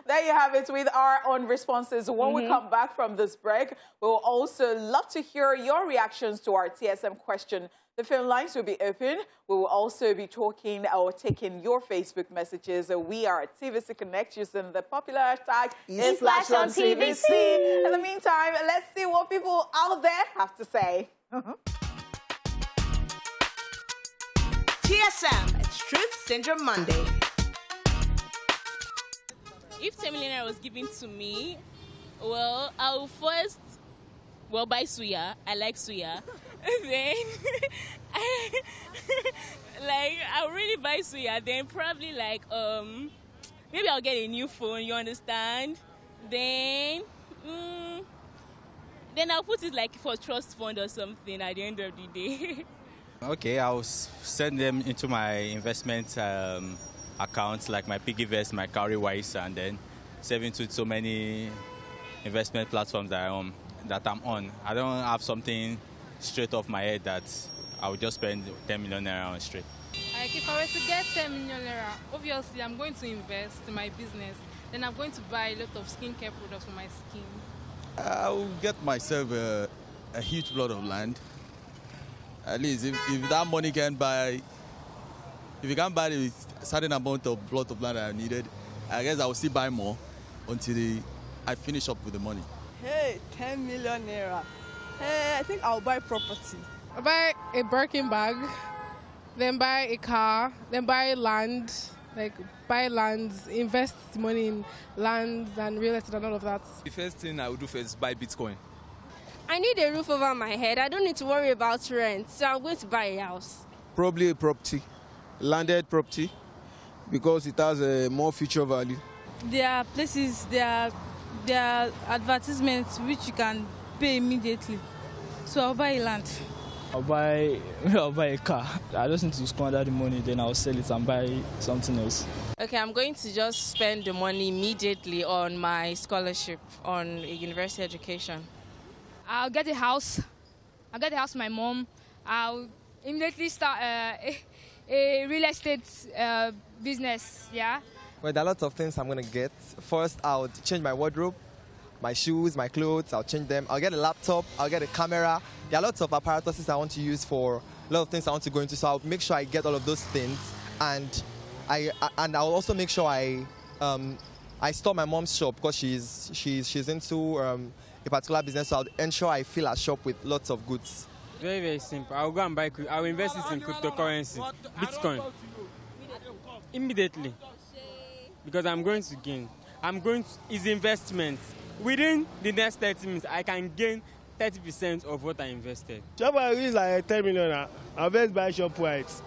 Speaker 2: there you have it with our own responses. When we come back from this break, we'll also love to hear your reactions to our TSM question. The phone lines will be open. We will also be talking or taking your Facebook messages. We are at TVC Connect using the popular hashtag ESplashOnTVC. In the meantime, let's see what people out there have to say.
Speaker 5: TSM, it's Truth Syndrome Monday.
Speaker 6: If 10 million was given to me, well, I'll first, buy suya. I like suya. Then, I'll really buy suya. Then probably maybe I'll get a new phone, you understand? Then I'll put it for trust fund or something at the end of the day.
Speaker 7: Okay, I'll send them into my investment accounts, like my PiggyVest, my Cowrywise, and then save into so many investment platforms that I'm on. I don't have something straight off my head that I would just spend 10 million naira on straight.
Speaker 8: Like if I were to get 10 million naira, obviously I'm going to invest in my business. Then I'm going to buy a lot of skincare products for my skin.
Speaker 9: I'll get myself a huge plot of land. At least if that money can buy, if you can't buy a certain amount of plot of land that I needed, I guess I will still buy more until I finish up with the money.
Speaker 10: Hey, 10 million naira. Hey, I think I'll buy property.
Speaker 8: I'll buy a Birkin bag, then buy a car, then buy land, buy lands, invest money in lands and real estate and all of that.
Speaker 11: The first thing I would do first is buy Bitcoin.
Speaker 12: I need a roof over my head. I don't need to worry about rent, so I'm going to buy a house.
Speaker 13: Probably a property, landed property, because it has more future value.
Speaker 14: There are places, there are advertisements which you can pay immediately. So I'll buy a land.
Speaker 15: I'll buy a car. I just need to squander the money, then I'll sell it and buy something else.
Speaker 16: Okay, I'm going to just spend the money immediately on my scholarship, on a university education.
Speaker 17: I'll get a house. I'll get a house for my mom. I'll immediately start a real estate business, yeah?
Speaker 18: Well, there are lots of things I'm going to get. First, I'll change my wardrobe, my shoes, my clothes, I'll change them. I'll get a laptop, I'll get a camera. There are lots of apparatuses I want to use for a lot of things I want to go into, so I'll make sure I get all of those things. And I'll also make sure I store my mom's shop because she's into a particular business, so I'll ensure I fill her shop with lots of goods.
Speaker 19: Very, very simple. I'll go and buy, I'll invest it in cryptocurrency, Bitcoin, immediately, because I'm going to gain. It's investment. Within the next 30 minutes, I can gain 30% of what I invested.
Speaker 20: Shop I use like 10 million. I'll just buy ShopRite.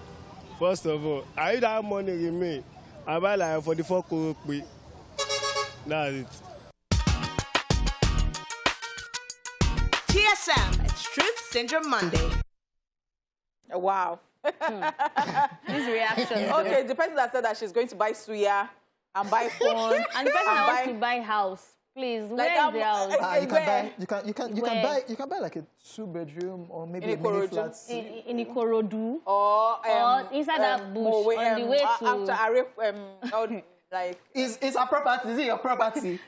Speaker 20: First of all, I use that money in me. I buy like 44 crore. That's it.
Speaker 5: TSM, it's Truth Syndrome Monday.
Speaker 2: Wow.
Speaker 3: These reactions.
Speaker 2: Okay, the person that said that she's going to buy suya and buy phone.
Speaker 3: And the person that wants to buy house. Please, where is the house?
Speaker 1: You can buy like a 2-bedroom or maybe a mini flat.
Speaker 3: In Ikorodu.
Speaker 2: Or
Speaker 3: inside that bush on the way to...
Speaker 2: After Like,
Speaker 1: it's our property. Is it your property?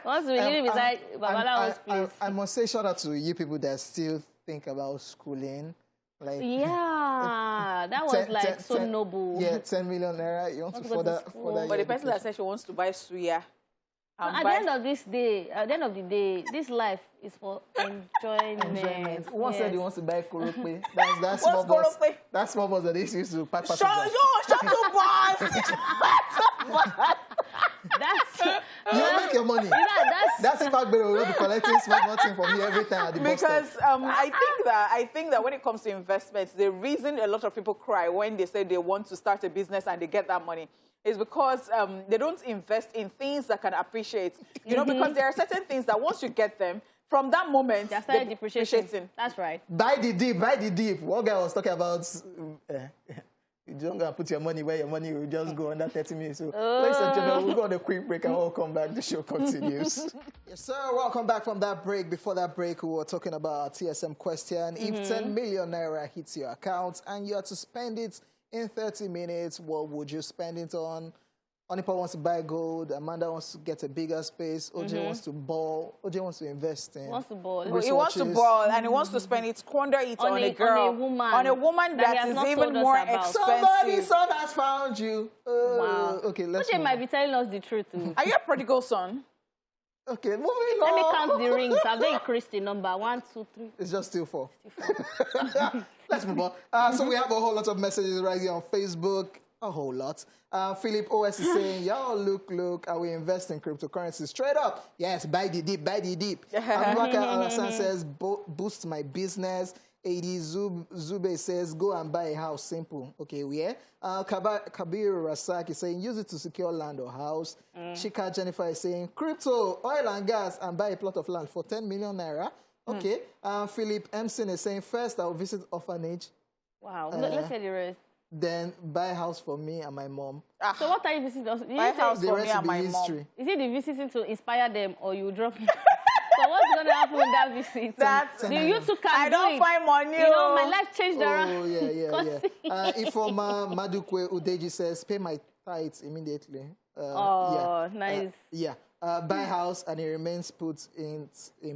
Speaker 3: Once we live beside Babalawo's place.
Speaker 1: I must say shout out to you people that still think about schooling. Like,
Speaker 3: yeah, that was so noble.
Speaker 1: Yeah, 10 million naira. You want to further
Speaker 2: but the person that said she wants to buy suya.
Speaker 3: At the end of the day, this life is for enjoyment.
Speaker 1: One said he wants to buy korope. That's small boss that they used to pack.
Speaker 2: Shut up, boss!
Speaker 1: You make your money. That's the fact that we will be collecting small nothing from you every time at the bus stop.
Speaker 2: Because I think that when it comes to investments, the reason a lot of people cry when they say they want to start a business and they get that money is because they don't invest in things that can appreciate. You know, because there are certain things that once you get them, from that moment,
Speaker 3: they start depreciating. That's right.
Speaker 1: Buy the dip. One guy was talking about, you don't go and put your money where your money will just go under 30 minutes. So, ladies and gentlemen, we'll go on a quick break and we'll come back. The show continues. Yes, sir. Welcome back from that break. Before that break, we were talking about our TSM question. If 10 million naira hits your account and you have to spend it in 30 minutes, what would you spend it on? Honeypot wants to buy gold. Amanda wants to get a bigger space. OJ wants to ball. OJ wants to invest in.
Speaker 3: He wants to ball.
Speaker 2: He wants to ball and he wants to spend it, squander it on a girl. On a woman that is even more expensive.
Speaker 1: Somebody's son has found you.
Speaker 3: Wow.
Speaker 1: Okay, let's
Speaker 3: OJ might be telling us the truth too.
Speaker 2: Are you a prodigal son?
Speaker 1: Okay, moving on.
Speaker 3: Let me count the rings. Have they increased the number? 1, 2, 3.
Speaker 1: It's just still 4. Let's move on. So we have a whole lot of messages right here on Facebook. A whole lot. Philip OS is saying, y'all look, I will invest in cryptocurrency straight up. Yes, buy the dip. Abubakar Alasan says, boost my business. AD Zube says, go and buy a house, simple. Okay, where? Kabir Rasak is saying, use it to secure land or house. Chika Jennifer is saying, crypto, oil and gas, and buy a plot of land for 10 million naira. Okay. Philip Emson is saying, first I'll visit orphanage.
Speaker 3: Wow. Let's hear the rest.
Speaker 1: Then buy a house for me and my mom.
Speaker 3: So what are you visiting?
Speaker 2: Buy a house for me and my mom.
Speaker 3: Is it the visiting to inspire them or you drop them? So what's going to happen with that visit? You two can
Speaker 2: I don't find money.
Speaker 3: You know, my life changed around.
Speaker 1: Oh, yeah. Ifoma Madukwe Udeji says, pay my tithes immediately.
Speaker 3: Nice.
Speaker 1: Buy a house and it remains put in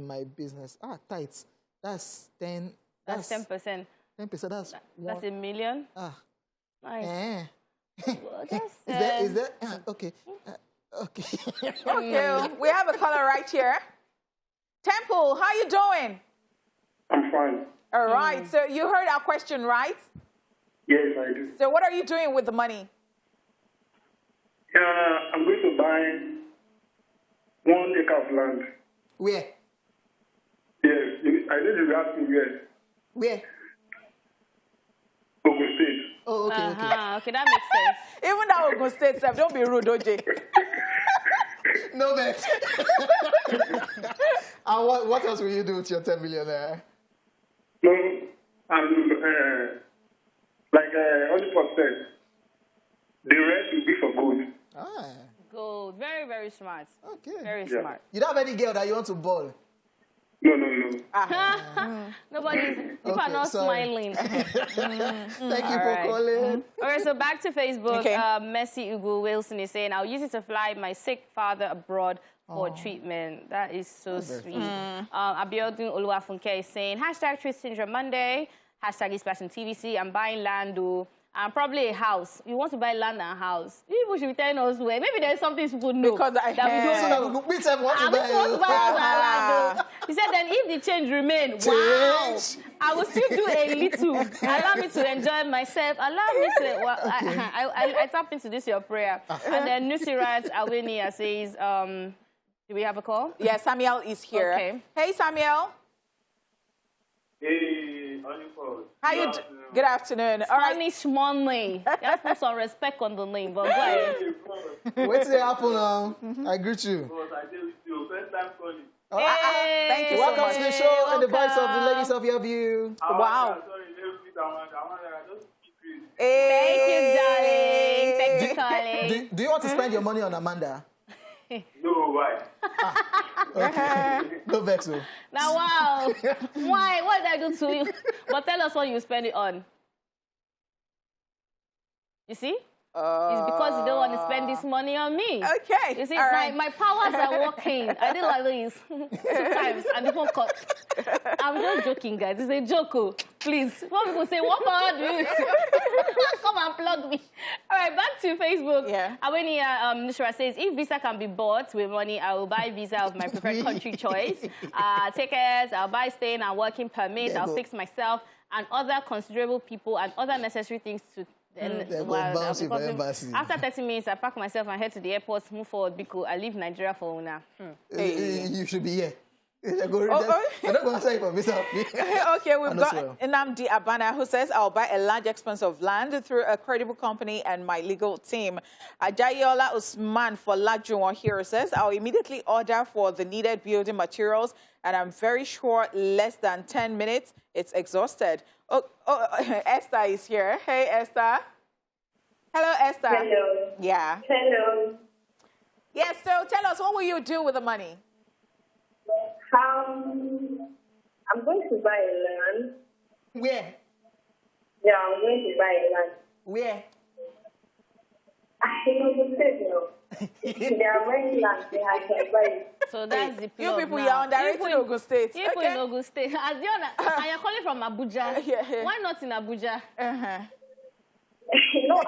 Speaker 1: my business. Tithes. That's 10.
Speaker 3: That's 10%.
Speaker 1: 10%. That's
Speaker 3: $1 million. Nice.
Speaker 1: Is that okay? Okay.
Speaker 2: Okay. We have a caller right here. Temple, how you doing?
Speaker 21: I'm fine.
Speaker 2: All right. So you heard our question, right?
Speaker 21: Yes, I do.
Speaker 2: So what are you doing with the money?
Speaker 21: I'm going to buy 1 acre of land.
Speaker 1: Where?
Speaker 21: Yes. I need you to ask me where.
Speaker 1: Where?
Speaker 21: Ogun State.
Speaker 1: Oh, okay,
Speaker 3: okay, that makes sense.
Speaker 2: Even that Ogun State stuff, don't be rude, OJ.
Speaker 1: No, bet. And what else will you do with your 10 million there?
Speaker 21: No, like Honeypot said, the rest will be for gold.
Speaker 3: Gold. Very, very smart.
Speaker 1: Okay.
Speaker 3: Very smart.
Speaker 1: You don't have any girl that you want to ball?
Speaker 21: No.
Speaker 3: People are not smiling.
Speaker 1: Thank you for calling.
Speaker 3: Okay, so back to Facebook. Messi Ugu Wilson is saying, I'll use it to fly my sick father abroad for treatment. That is so sweet. Abiodun Oluwafunke is saying, hashtag Truth Syndrome Monday, hashtag ESplashOnTVC, I'm buying land and probably a house. You want to buy land and a house. People should be telling us where. Maybe there's something people know
Speaker 2: because
Speaker 3: that we don't know.
Speaker 1: We want to buy
Speaker 3: land. He said, then if the change remain, wow, I will still do a little. Allow me to enjoy myself. Allow me to, I tap into this, your prayer. And then Nusirat Awenia says, do we have a call?
Speaker 2: Yeah, Samuel is here.
Speaker 3: Okay.
Speaker 2: Hey, Samuel.
Speaker 21: Hey, Honeypot.
Speaker 2: How you doing? Good afternoon.
Speaker 3: Spanish money. You have to put some respect on the name, but go ahead.
Speaker 1: What's the apple now? I greet you.
Speaker 21: I deal with you. First time calling.
Speaker 2: Hey, thank you
Speaker 1: Welcome
Speaker 2: so much.
Speaker 1: to the show and the voice of the ladies of your view.
Speaker 2: Wow.
Speaker 3: Thank you, darling. Thank you, calling.
Speaker 1: Do you want to spend your money on Amanda?
Speaker 21: No, why?
Speaker 1: No vex.
Speaker 3: Now, wow. Why? What did I do to you? But tell us what you spend it on. You see? It's because you don't want to spend this money on me.
Speaker 2: Okay.
Speaker 3: You see,
Speaker 2: right.
Speaker 3: my powers are working. I did like this 2 times and the phone cut. I'm just joking, guys. It's a joke. Please. What people say, what power do you come and plug me? All right, back to Facebook.
Speaker 2: Yeah.
Speaker 3: Awenia Nusra says, if visa can be bought with money, I will buy visa of my preferred country choice. Tickets, I'll buy staying and working permit. I'll fix myself and other considerable people and other necessary things to after 30 minutes, I pack myself and head to the airport, move forward because I leave Nigeria for Una.
Speaker 1: You should be here. They're not going to say for visa.
Speaker 2: Okay, we've got Nnamdi Abana who says, I'll buy a large expanse of land through a credible company and my legal team. Ajayola Usman for Lajuwon here says, I'll immediately order for the needed building materials and I'm very sure less than 10 minutes, it's exhausted. Esther is here. Hey, Esther. Hello, Esther.
Speaker 4: Hello.
Speaker 2: Yeah.
Speaker 4: Hello.
Speaker 2: Yes, so tell us, what will you do with the money?
Speaker 4: I'm going to buy a land.
Speaker 2: Where?
Speaker 4: Yeah, I'm going to buy a land.
Speaker 2: Where?
Speaker 4: I don't know. There are many lands that I can buy.
Speaker 3: So that's the
Speaker 2: You
Speaker 3: plug
Speaker 2: people,
Speaker 3: now.
Speaker 2: you're underrating Ogun State.
Speaker 3: You in Ogun State. As and you're calling from Abuja.
Speaker 2: Yeah.
Speaker 3: Why not in Abuja?
Speaker 4: No,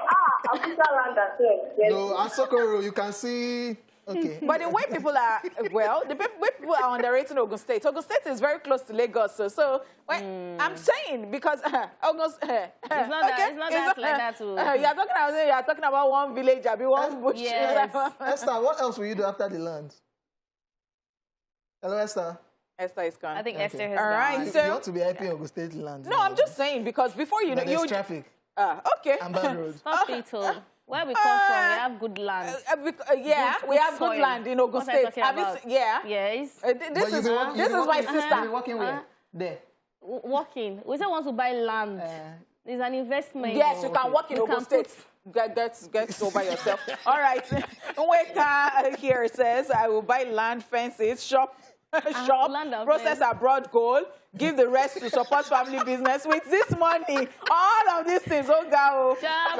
Speaker 4: Abuja land as well. Yes.
Speaker 1: No, at Socorro, you can see. Okay.
Speaker 2: But the way people are, well, the way people are underrating Ogun State. Ogun State is very close to Lagos. So I'm saying, because Ogun State.
Speaker 3: It's not that like that too.
Speaker 2: You're talking about one village, one bush.
Speaker 3: Yes.
Speaker 1: Esther, what else will you do after the land? Hello, Esther.
Speaker 2: Esther is gone.
Speaker 3: I think Esther has
Speaker 2: All right,
Speaker 3: gone.
Speaker 2: so
Speaker 1: you want to be helping Ogun State land.
Speaker 2: No, I'm just saying, because before you know,
Speaker 1: there's traffic.
Speaker 2: Okay.
Speaker 1: And bad roads.
Speaker 3: Hospital. Where we come from, we have good land.
Speaker 2: We have good land in Ogun State.
Speaker 3: Yes.
Speaker 2: This is my sister.
Speaker 1: You're working where? There.
Speaker 3: Working. We don't want to buy land. It's an investment.
Speaker 2: Yes, you can work in Ogun State. Get over yourself. All right. Weka here says, I will buy land, fences, shop, process abroad gold, give the rest to support family business. With this money, all of these things will go. All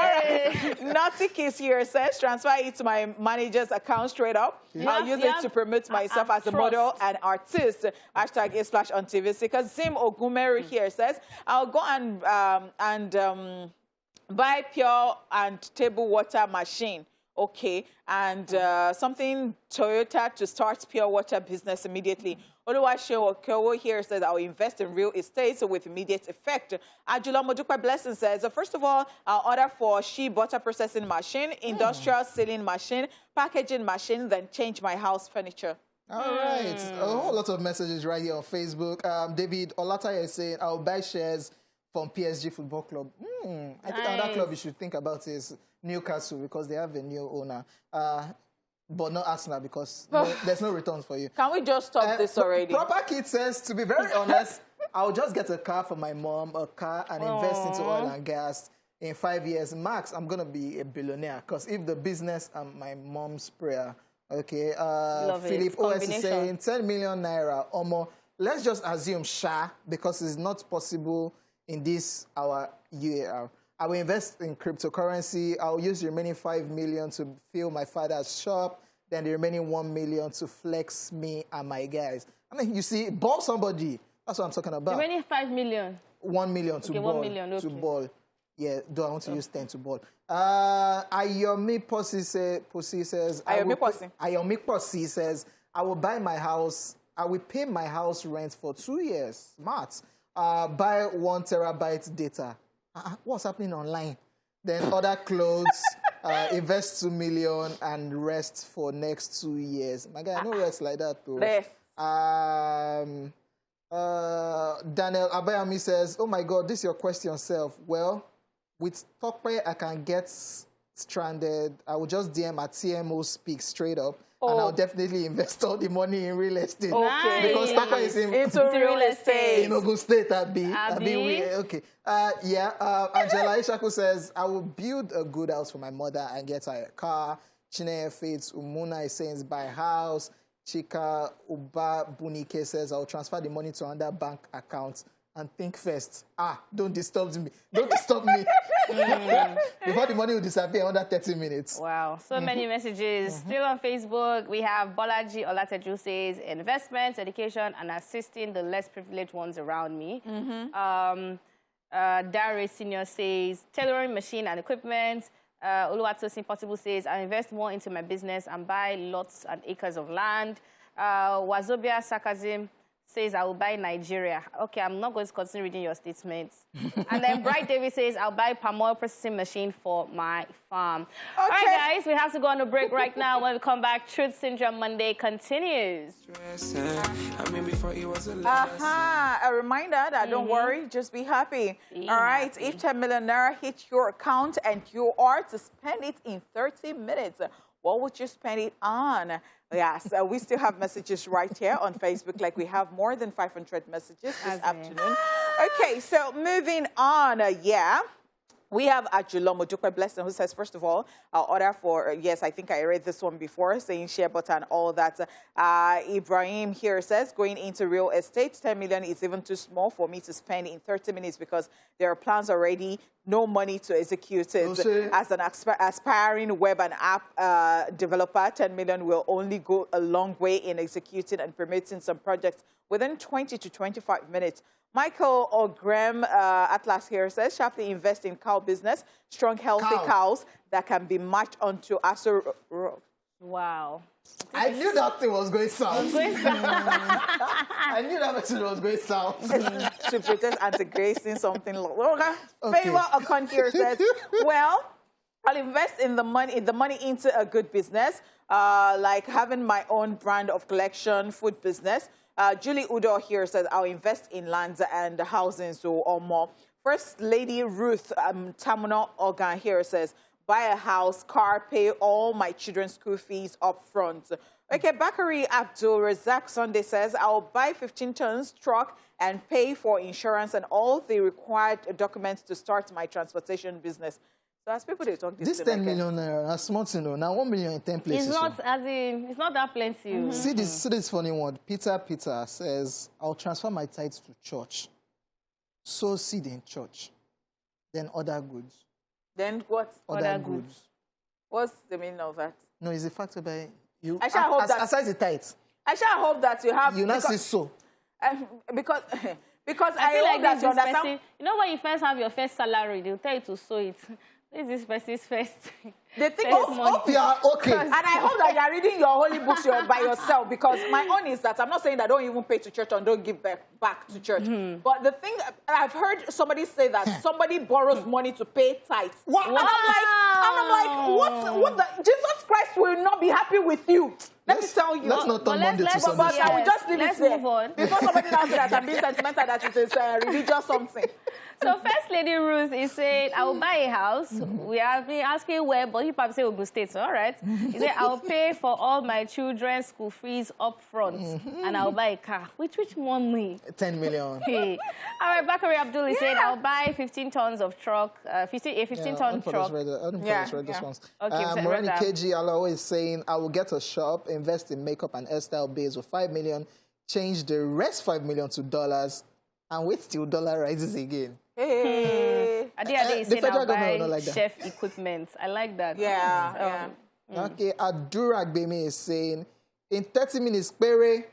Speaker 2: right. Naughty Kiss here says, transfer it to my manager's account straight up. I'll use it to promote myself as a model and artist. Hashtag ESplashOnTVC. Because Zim Ogumeru here says, I'll go and buy pure and table water machine. Okay, and something Toyota to start pure water business immediately. Oluwase Okewo here says, I'll invest in real estate with immediate effect. Ajula Modukwa Blessing says, first of all, I'll order for shea butter processing machine, industrial sealing machine, packaging machine, then change my house furniture.
Speaker 1: All right, a whole lot of messages right here on Facebook. David Olataye is saying, I'll buy shares from PSG Football Club. I think another club you should think about is Newcastle, because they have a new owner. But not Arsenal, because there's no returns for you.
Speaker 2: Can we just stop this already?
Speaker 1: Proper Kid says, to be very honest, I'll just get a car for my mom, and invest into oil and gas. In 5 years, max, I'm going to be a billionaire. Because if the business and my mom's prayer, okay. Philip OS is saying 10 million naira or more. Let's just assume because it's not possible in this our year. I will invest in cryptocurrency. I'll use the remaining 5 million to fill my father's shop. Then the remaining 1 million to flex me and my guys. I mean, you see, ball somebody. That's what I'm talking about.
Speaker 3: The remaining 5 million.
Speaker 1: 1 million to ball.
Speaker 3: 1 million, okay.
Speaker 1: To ball. Yeah, do I want to use 10 to ball? Ayomi Posse says. Ayomi Posse says, I will buy my house. I will pay my house rent for 2 years. Smart. Buy 1 terabyte data. What's happening online? Then other clothes, invest 2 million and rest for next 2 years. My guy, no rest like that though. Daniel Abayami says, oh my God, this is your question self. Well, with Tokpe, I can get stranded. I will just DM at TMO Speak straight up. And I'll definitely invest all the money in real estate.
Speaker 2: Okay.
Speaker 1: Because Tokpe is
Speaker 2: into real estate.
Speaker 1: In Ogun State, okay. Angela Ishaku says, I will build a good house for my mother and get her a car. Chineye Fates Umuna is saying, buy a house. Chika Uba Bunike says, I'll transfer the money to another bank account and think first. Don't disturb me. Don't disturb me. Before the money will disappear under 30 minutes.
Speaker 3: Wow. So many messages. Still on Facebook, we have Bolaji Olateju says, investments, education, and assisting the less privileged ones around me. Dare Senior says, tailoring machine and equipment. Oluwatosin Portable says, I invest more into my business and buy lots and acres of land. Wazobia Sakazim says, I will buy Nigeria. Okay, I'm not going to continue reading your statements. And then Bright David says, I'll buy palm oil processing machine for my farm. All right, guys, we have to go on a break right now. When we come back, Truth Syndrome Monday continues.
Speaker 2: A reminder that don't worry, just be happy. All right, if 10 million naira hits your account and you are to spend it in 30 minutes, what would you spend it on? Yes, we still have messages right here on Facebook, like we have more than 500 messages this afternoon. Okay, so moving on, we have Ajulomo Dukwe Blessing, who says, first of all, I'll order for, yes, I think I read this one before, saying share button and all that. Ibrahim here says, going into real estate, 10 million is even too small for me to spend in 30 minutes because there are plans already, no money to execute it. As an aspiring web and app developer, 10 million will only go a long way in executing and promoting some projects within 20 to 25 minutes. Michael O'Graham Atlas here says, sharply invest in cow business, strong, healthy cows that can be matched onto Aso.
Speaker 3: Wow.
Speaker 1: I knew that thing was going south. I knew that message was going south.
Speaker 2: To protect anti-grazing, something like Favor Okon here says, well, I'll invest in the money into a good business, like having my own brand of collection, food business. Julie Udo here says, I'll invest in lands and housing, or more. First Lady Ruth Tamuno Organ here says, buy a house, car, pay all my children's school fees up front. Okay, Bakari Abdul Razak Sunday says, I'll buy 15 tons truck and pay for insurance and all the required documents to start my transportation business. So as people, they talk
Speaker 1: this 10 million naira, small to know. Now 1 million in 10 places.
Speaker 3: It's not, it's not that plenty.
Speaker 1: See this funny one. Peter says, I'll transfer my tithes to church. Sow seed in church. Then other goods.
Speaker 2: Then what?
Speaker 1: Other goods.
Speaker 2: What's the meaning of that?
Speaker 1: No, it's a factor by you.
Speaker 2: I shall hope that.
Speaker 1: Aside the tithes.
Speaker 2: I shall hope that you have.
Speaker 1: You not say so.
Speaker 2: Because
Speaker 3: I
Speaker 2: feel like
Speaker 3: that
Speaker 2: you understand.
Speaker 3: You know when you first have your first salary, they'll tell you to sow it. This is person's first.
Speaker 2: They think,
Speaker 1: hope you are okay.
Speaker 2: And I hope that you are reading your holy books by yourself, because my own is that I'm not saying that don't even pay to church and don't give back to church. But the thing, I've heard somebody say that somebody borrows money to pay tithes.
Speaker 1: What?
Speaker 2: And I'm like, what the, Jesus Christ will not be happy with you. Let me tell you.
Speaker 1: Let's not talk Monday to Sunday.
Speaker 2: But I will just leave it there.
Speaker 3: Move on.
Speaker 2: Before somebody now says that I'm being sentimental, that it is religious something.
Speaker 3: So First Lady Ruth is saying, I will buy a house. We have been asking where, but he probably say Ogun State, all right. He said, I'll pay for all my children's school fees up front, and I'll buy a car. Which money?
Speaker 1: 10 million.
Speaker 3: Hey. All right, Bakari Abdul is saying, I'll buy 15 tons of truck, 15-ton truck.
Speaker 1: I don't read this one.
Speaker 3: Okay,
Speaker 1: Morani KG Alawo is saying, I will get a shop, invest in makeup and hairstyle base with 5 million, change the rest 5 million to dollars, and wait till dollar rises again.
Speaker 3: Hey. Ade is saying, I'll buy chef equipment. I like that.
Speaker 2: Yeah.
Speaker 1: Okay, Adura Gbemi is saying, in 30 minutes, Pere,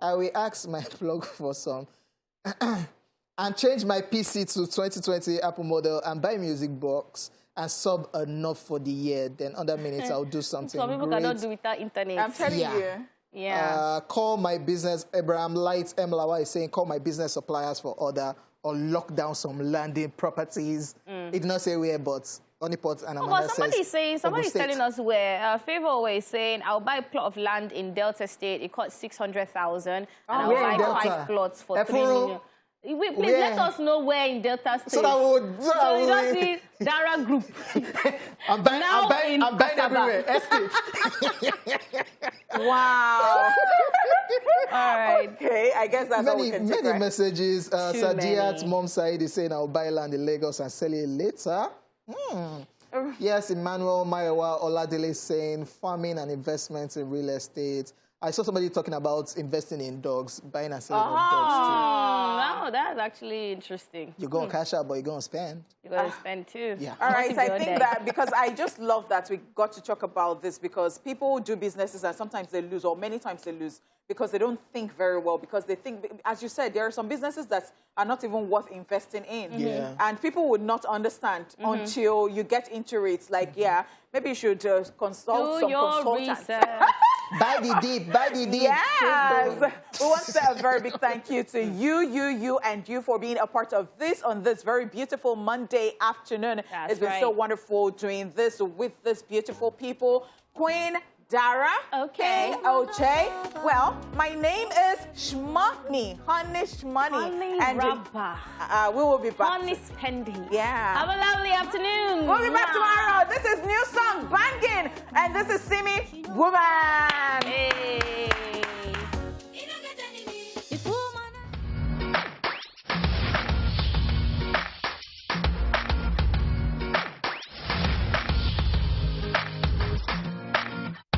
Speaker 1: I will ask my plug for some and change my PC to 2020 Apple model and buy music box and sub enough for the year. Then other minutes, I'll do something
Speaker 3: Some people cannot do without internet.
Speaker 2: I'm telling you.
Speaker 3: Yeah.
Speaker 1: Call my business, Abraham Light Emlawa is saying, call my business suppliers for order or lock down some landing properties. It did not say where, but Honeypot and Amanda says,
Speaker 3: somebody's telling us where. Favor is saying, I'll buy a plot of land in Delta State. It costs 600,000, and I'll buy 5 plots for 3 million. Please let us know where in Delta State.
Speaker 1: So
Speaker 3: we don't see Dara Group.
Speaker 1: I'm buying everywhere. Estate.
Speaker 2: Wow.
Speaker 3: All right.
Speaker 2: Okay, I guess that's all we can take,
Speaker 1: many messages. Sadia's mom Said is saying, I'll buy land in Lagos and sell it later. Yes, Emmanuel Mayowa Oladele is saying, farming and investments in real estate. I saw somebody talking about investing in dogs, buying and selling of dogs too.
Speaker 3: That Oh, that's actually interesting.
Speaker 1: You're going to cash out, but you're going to spend.
Speaker 3: You're going to spend too.
Speaker 1: Yeah.
Speaker 2: All right, I think that because I just love that we got to talk about this because people do businesses and sometimes they lose, or many times they lose because they don't think very well, because they think, as you said, there are some businesses that are not even worth investing in.
Speaker 1: Yeah.
Speaker 2: And people would not understand until you get into it. Like, yeah, maybe you should consult some consultants.
Speaker 1: Buy the deep, buy the deep.
Speaker 2: Yes. We want to say a very big thank you to you, and you for being a part of this on this very beautiful Monday afternoon. It's been so wonderful doing this with these beautiful people. Queen Dara. Okay. Hojay. Well, my name is Shmoney. Honey Shmoney.
Speaker 3: And
Speaker 2: we will be back.
Speaker 3: Honey spending.
Speaker 2: Yeah.
Speaker 3: Have a lovely afternoon.
Speaker 2: We'll be back tomorrow. This is new song banging, and this is Simi Woman. Hey.